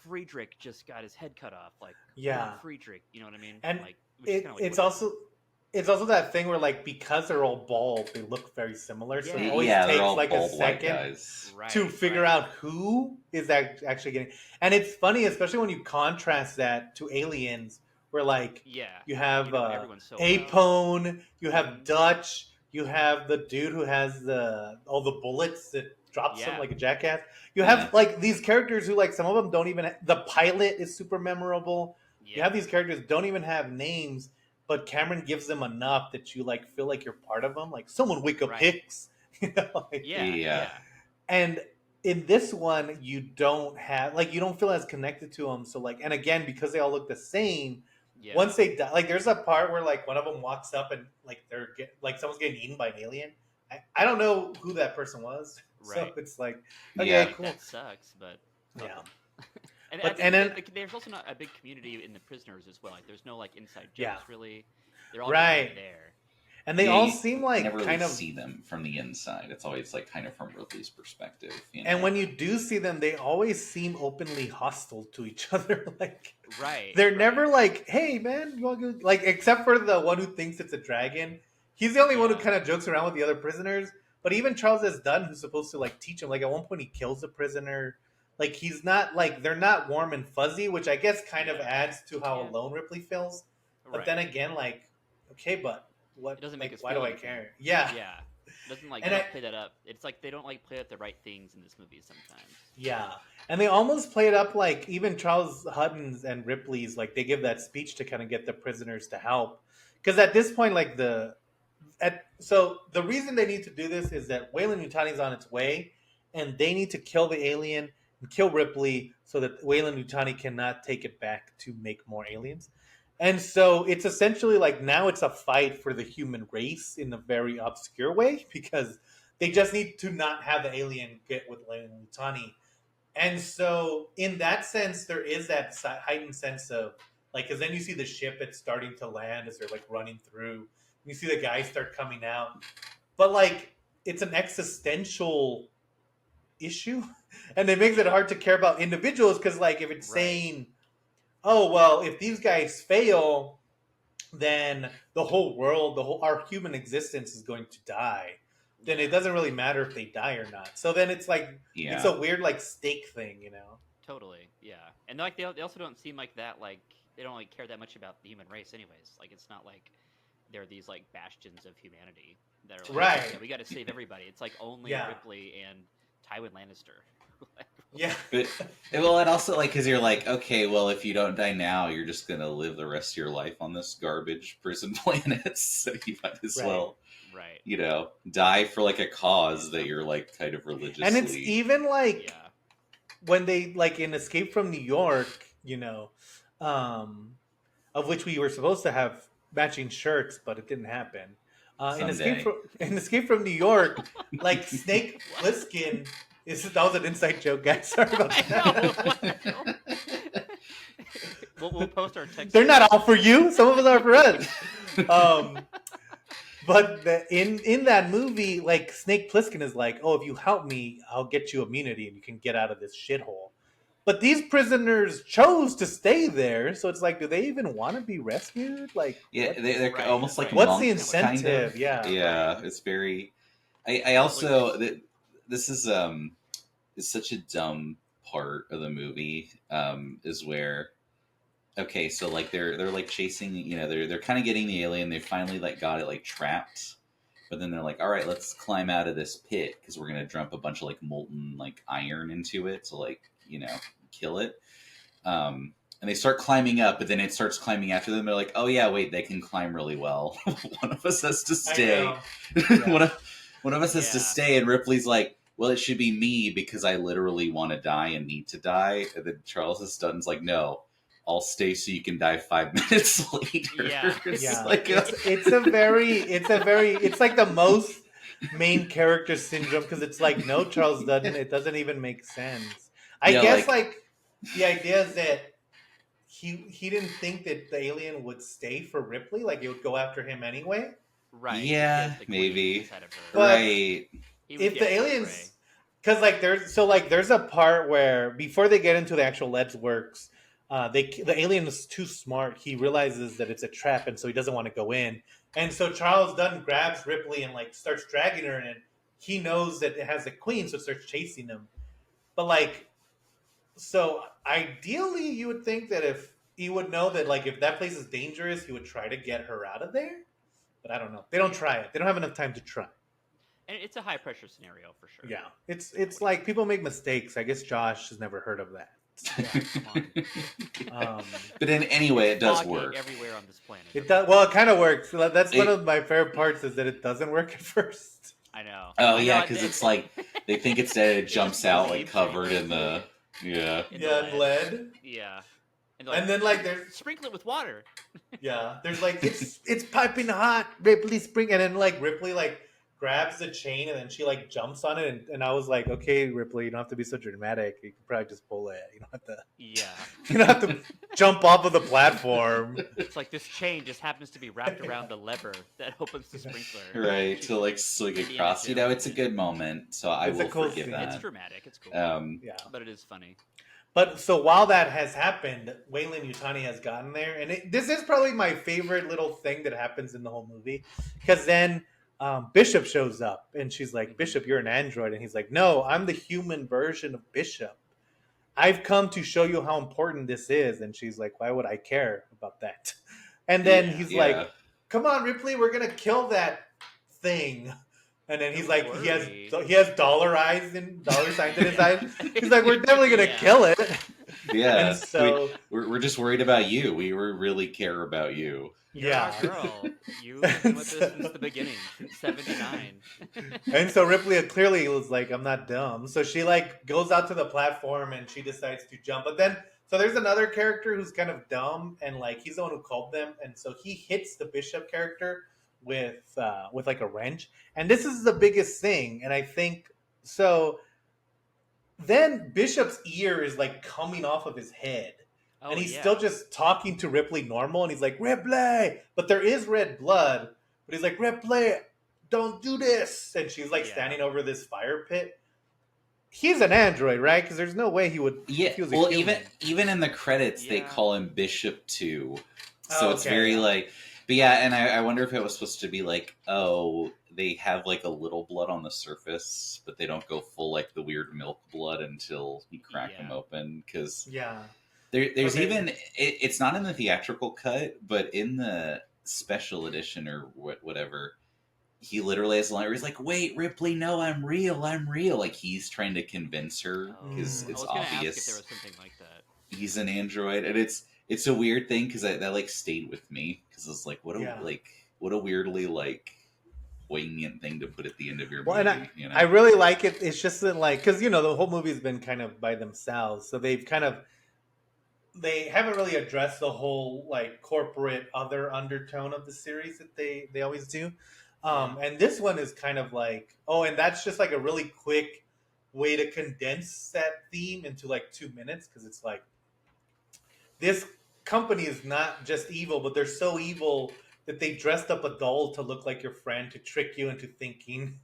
Friedrich just got his head cut off. Like we want Yeah. Friedrich, you know what I mean? And Like which is kind of like it's what happened. also that thing where like because they're all bald, they look very similar. So it always Yeah, they're takes all like a bald white second guys. to Right, figure right. out who is actually getting. And it's funny, especially when you contrast that to Aliens, where like Yeah, you you have know everyone so well. Apone, you have Hmm. Dutch, you have the dude who has the all the bullets that drops them Yeah, like a jackass. You Yeah. have like these characters who like some of them don't even. The pilot is super memorable. You have yeah, these characters don't even have names, but Cameron gives them enough that you like feel like you're part of them. Like someone wake up right. Hicks, you know. Like, Yeah, Yeah. yeah, and in this one, you don't have like you don't feel as connected to them. So like, and again, because they all look the same, yeah. once they die, like there's a part where like one of them walks up and like like someone's getting eaten by an alien. I don't know who that person was, so Right. it's like okay, Yeah. Like cool, that sucks, but fuck yeah. 'em. And I But think and then there's also not a big community in the prisoners as well. Like there's no like inside yeah, jokes really. They're all just kind of right, there. and they Yeah, all you seem never like really kind of. see them from the inside. It's always like kind of from Ripley's perspective, you And know. when you do see them, they always seem openly hostile to each other. Like Right, they're right. never like, "Hey, man, you want to go?" Like except for the one who thinks it's a dragon. He's the only one who Yeah, kind of jokes around with the other prisoners. But even Charles S. Dunn, who's supposed to like teach him, like at one point he kills a prisoner. Like he's not like they're not warm and fuzzy, which I guess kind of yeah, adds to how yeah. alone Ripley feels. But then Right. again, like, okay, but It what? doesn't make Like, us why feel do I anything. care? Yeah, Yeah. It doesn't like they and I don't play that up. It's like they don't like play up the right things in this movie sometimes. Yeah. And they almost play it up like even Charles Hutton's and Ripley's, like they give that speech to kind of get the prisoners to help. Because at this point, like so the reason they need to do this is that Wayland Yutani's on its way, and they need to kill the alien and kill Ripley so that Wayland Yutani cannot take it back to make more aliens. And so it's essentially like now it's a fight for the human race in a very obscure way because they just need to not have the alien get with Wayland Yutani. And so in that sense, there is that heightened sense of like, because then you see the ship it's starting to land as they're like running through. You see the guys start coming out, but like it's an existential issue, and it makes it hard to care about individuals because like if it's Right. saying, oh well, if these guys fail, then the whole world, the whole our human existence is going to die. Then it Yeah. doesn't really matter if they die or not. So then it's like it's Yeah. a weird like stake thing, you know? Totally. Yeah. And like they also don't seem like that like they don't like care that much about the human race anyways. Like it's not like they're these like bastions of humanity that are like Right. yeah, we got to save everybody. It's like only Yeah. Ripley and Tywin Lannister. Like, Yeah. But well, and also like because you're like, okay, well, if you don't die now, you're just gonna live the rest of your life on this garbage prison planet. So you might as Right. well, right. you know, die for like a cause that you're like kind of And it's religiously. even like Yeah. when they like in Escape from New York, you know, of which we were supposed to have matching shirts, but it didn't happen. Someday. In Escape from New York, like Snake Plissken is that was an inside joke, guys. Sorry about I that. know. we'll post our text. They're not all for you. Some of us are for us. But in that movie, like Snake Plissken is like, "Oh, if you help me, I'll get you immunity and you can get out of this shithole." But these prisoners chose to stay there, so it's like, do they even want to be rescued? Like, Yeah, what, they're Right, almost like right. what's the monks, kind incentive? of. Yeah, Yeah, Right. it's very. I also this is such a dumb part of the movie. Is where okay, so like they're like chasing, you know, they're kind of getting the alien. They finally like got it like trapped, but then they're like, all right, let's climb out of this pit because we're gonna dump a bunch of like molten like iron into it to like you know kill it. And they start climbing up, but then it starts climbing after them. They're like, oh yeah, wait, they can climb really well. One of us has to I stay. know. Yeah. one of us has to Yeah. stay, and Ripley's like, well, it should be me because I literally want to die and need to die. And then Charles Dutton's like, no, I'll stay so you can die 5 minutes later. Yeah. It's Yeah, like it's like the most main character syndrome because it's like no, Charles doesn't. It doesn't even make sense. I Yeah, guess like like the idea is that he didn't think that the alien would stay for Ripley, like it would go after him anyway. Right, because she has yeah, the queen maybe. instead of her. But Right. He was if the getting too prey. aliens, because like there's a part where before they get into the actual Lead's works, the alien is too smart. He realizes that it's a trap, and so he doesn't want to go in. And so Charles Dunn grabs Ripley and like starts dragging her in. He knows that it has a queen, so it starts chasing him. But like, so ideally, you would think that if he would know that like if that place is dangerous, he would try to get her out of there. But I don't know. They don't try it. They don't have enough time to try. And it's a high pressure scenario for sure. Yeah, it's like people make mistakes. I guess Josh has never heard of that. Yeah, come on. But in anyway, it does Foggy work. everywhere on this planet. It does. Well, it kind of works. That's one It- of my favorite parts is that it doesn't work at first. I know. Oh I yeah, know, because it's like they think it's dead. It It jumps just out like believes covered it. in the yeah. In the Yeah, and lead. Yeah. And then like there's sprinkle it with water. there's like it's piping hot. Ripley spring, and then like Ripley like grabs the chain and then she like jumps on it, and I was like, okay, Ripley, you don't have to be so dramatic. You can probably just pull it. You don't have to. Yeah. You don't have to jump off of the platform. It's like this chain just happens to be wrapped around the lever that opens the sprinkler. Right to like swing Indiana across. You know, Jones. it's a good moment, so I It's a will cool forgive scene. that. It's dramatic. It's cool. Yeah. But it is funny. But so while that has happened, Wayland Yutani has gotten there, and this is probably my favorite little thing that happens in the whole movie, because then Bishop shows up, and she's like, "Bishop, you're an android," and he's like, "No, I'm the human version of Bishop. I've come to show you how important this is," and she's like, "Why would I care about that?" And then he's Yeah. like, "Come on, Ripley, we're gonna kill that thing." And then he's Don't like, worry. he has dollar signs in his eyes. He's like, "We're definitely gonna Yeah. kill it." Yeah, And so we're just worried about you. We really care about you. You're yeah. our girl. You've been with us since the beginning, since '79. And so Ripley clearly was like, "I'm not dumb." So she like goes out to the platform and she decides to jump. But then, so there's another character who's kind of dumb and like he's the one who called them, and so he hits the Bishop character with like a wrench. And this is the biggest thing, and I think so. Then Bishop's ear is like coming off of his head. Oh, And he's yeah. still just talking to Ripley normal, and he's like, "Ripley!" But there is red blood. But he's like, "Ripley, don't do this!" And she's like Yeah. standing over this fire pit. He's an android, right? Because there's no way he would. Yeah, if he was a well, human. even in the credits, they Yeah. call him Bishop too. So Oh, it's okay, very yeah. like, but yeah, and I wonder if it was supposed to be like, oh, they have like a little blood on the surface, but they don't go full like the weird milk blood until you crack Yeah. them open. Because Yeah, there's Okay. even it's not in the theatrical cut, but in the special edition or whatever. He literally has a line where he's like, "Wait, Ripley, no, I'm real, I'm real." Like he's trying to convince her Oh, because Mm. I it's was gonna obvious ask if there was something like that. he's an android, and it's a weird thing because that like stayed with me because it's like Yeah. what a weirdly like poignant thing to put at the end of your Well, movie. and You know? I really like it. It's just that, like, because the whole movie's been kind of by themselves, so they haven't really addressed the whole like corporate other undertone of the series that they always do. And this one is kind of like, and that's just like a really quick way to condense that theme into like 2 minutes, because it's like this company is not just evil, but they're so evil that they dressed up a doll to look like your friend to trick you into thinking.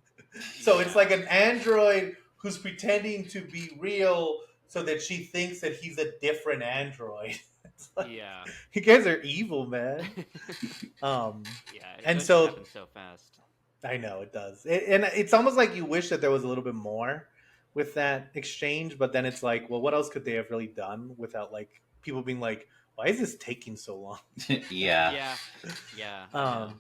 So it's Yeah. like an android who's pretending to be real so that she thinks that he's a different android. It's like, Yeah. you guys are evil, man. Um, Yeah. It And does so- happen so fast. I know it does. And it's almost like you wish that there was a little bit more with that exchange, but then it's like, well, what else could they have really done without like people being like, why is this taking so long? yeah. Yeah. Yeah. I know.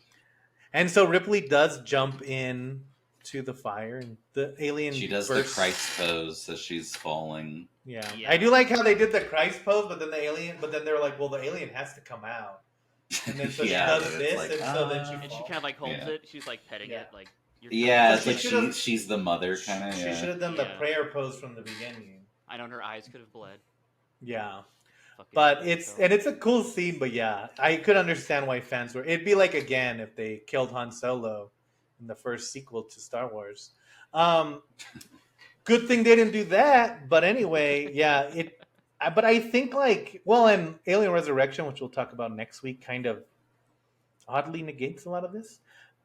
And so Ripley does jump in to the fire, and the alien She does bursts. the Christ pose as she's falling. Yeah. Yeah. I do like how they did the Christ pose, but then they were like, well, the alien has to come out. And then so Yeah, she does it's this, like, and so then she And she falls. kind of like holds Yeah. it. She's like petting Yeah. it, like you're Yeah, it's She like should've- she's the mother kind of. She Yeah. should have done the Yeah. prayer pose from the beginning. I know her eyes could have bled. Yeah. Fucking But it's so- a cool scene, but yeah, I could understand why fans were. It'd be like again if they killed Han Solo in the first sequel to Star Wars. Um, Good thing they didn't do that. But anyway, yeah, but I think and Alien Resurrection, which we'll talk about next week, kind of oddly negates a lot of this.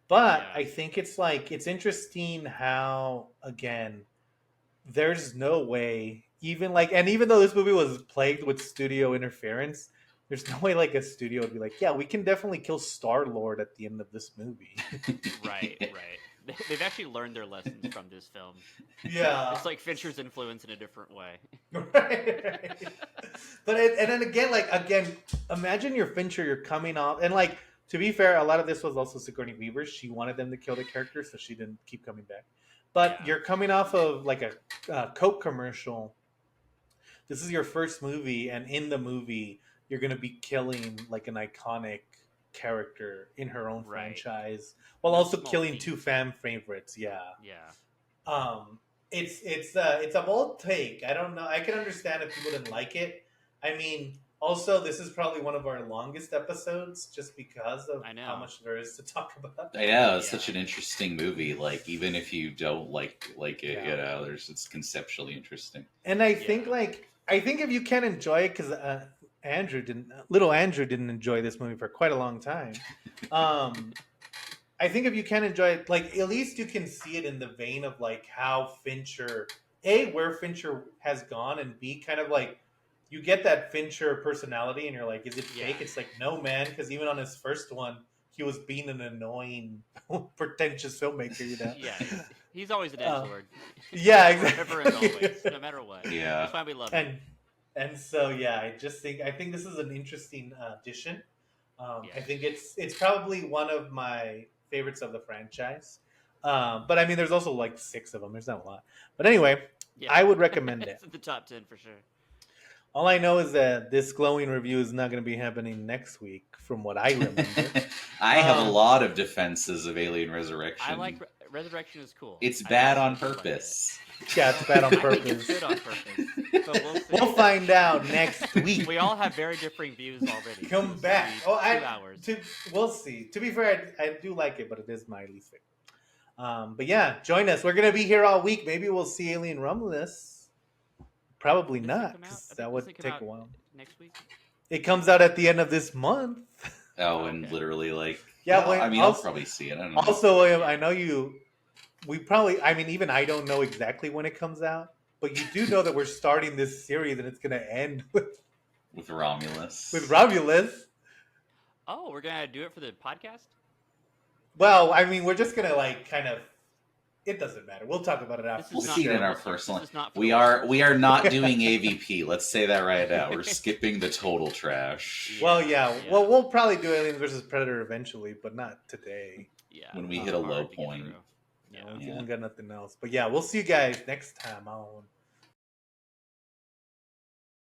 But Yeah. I think it's interesting how again there's no way and even though this movie was plagued with studio interference, there's no way a studio would be like, yeah, we can definitely kill Star Lord at the end of this movie. Right. They've actually learned their lessons from this film. Yeah. It's like Fincher's influence in a different way. Right. And then again, imagine you're Fincher, you're coming off, and to be fair, a lot of this was also Sigourney Weaver. She wanted them to kill the character, so she didn't keep coming back. But Yeah. you're coming off of a Coke commercial. This is your first movie, and in the movie, you're gonna be killing an iconic character in her own Right. franchise, while No also small killing feat. two fan favorites. Yeah. Yeah. It's a bold take. I don't know. I can understand if people didn't like it. I mean, also this is probably one of our longest episodes, just because of I know. how much there is to talk about. I know it's Yeah. such an interesting movie. Like even if you don't like it, Yeah. it's conceptually interesting. And I Yeah. think if you can enjoy it, because little Andrew didn't enjoy this movie for quite a long time. I think if you can enjoy it, at least you can see it in the vein of how Fincher, where Fincher has gone, and B, kind of you get that Fincher personality, and you're like, is it fake? Yeah. It's like, no, man, because even on his first one, he was being an annoying, pretentious filmmaker, you know? Yeah. He's always an edgelord. Yeah, Forever and exactly. always, no matter what. Yeah. That's why we love him. And so yeah, I think this is an interesting addition. Yeah. I think it's probably one of my favorites of the franchise. But I mean, there's also 6 of them. There's not a lot. But anyway, Yeah. I would recommend it. It's in the top 10 for sure. All I know is that this glowing review is not going to be happening next week, from what I remember. I have a lot of defenses of Alien Resurrection. I like Resurrection is cool. It's I bad also on like it. purpose. Yeah, it's bad on I think purpose. it's good on purpose. But we'll see. We'll find out next week. We all have very differing views already. Come This back. will be 2 hours. We'll see. To be fair, I do like it, but it is my least favorite. But yeah, join us. We're gonna be here all week. Maybe we'll see Alien Romulus. Probably Does it not, come out? 'cause I think that would does it come take out a while. Next week. It comes out at the end of this month. Oh, and Okay. literally Yeah, well, wait, I mean, also- I'll probably see it. I don't know. Also, William, I know you. We probably. I mean, even I don't know exactly when it comes out, but you do know that we're starting this series and it's gonna end with Romulus. with Romulus. Oh, we're gonna do it for the podcast. Well, I mean, we're just gonna kind of. It doesn't matter. We'll talk about it after. This We'll is the see it in show. our This is personal. not for We the are listeners. not doing AVP. Let's say that right now. We're skipping the total trash Well, yeah. Yeah. Well, we'll probably do Aliens versus Predator eventually, but not today. Yeah. when we it's hit a hard low to get point. through. No, Yeah. we Yeah. haven't got nothing else. But yeah, we'll see you guys next time on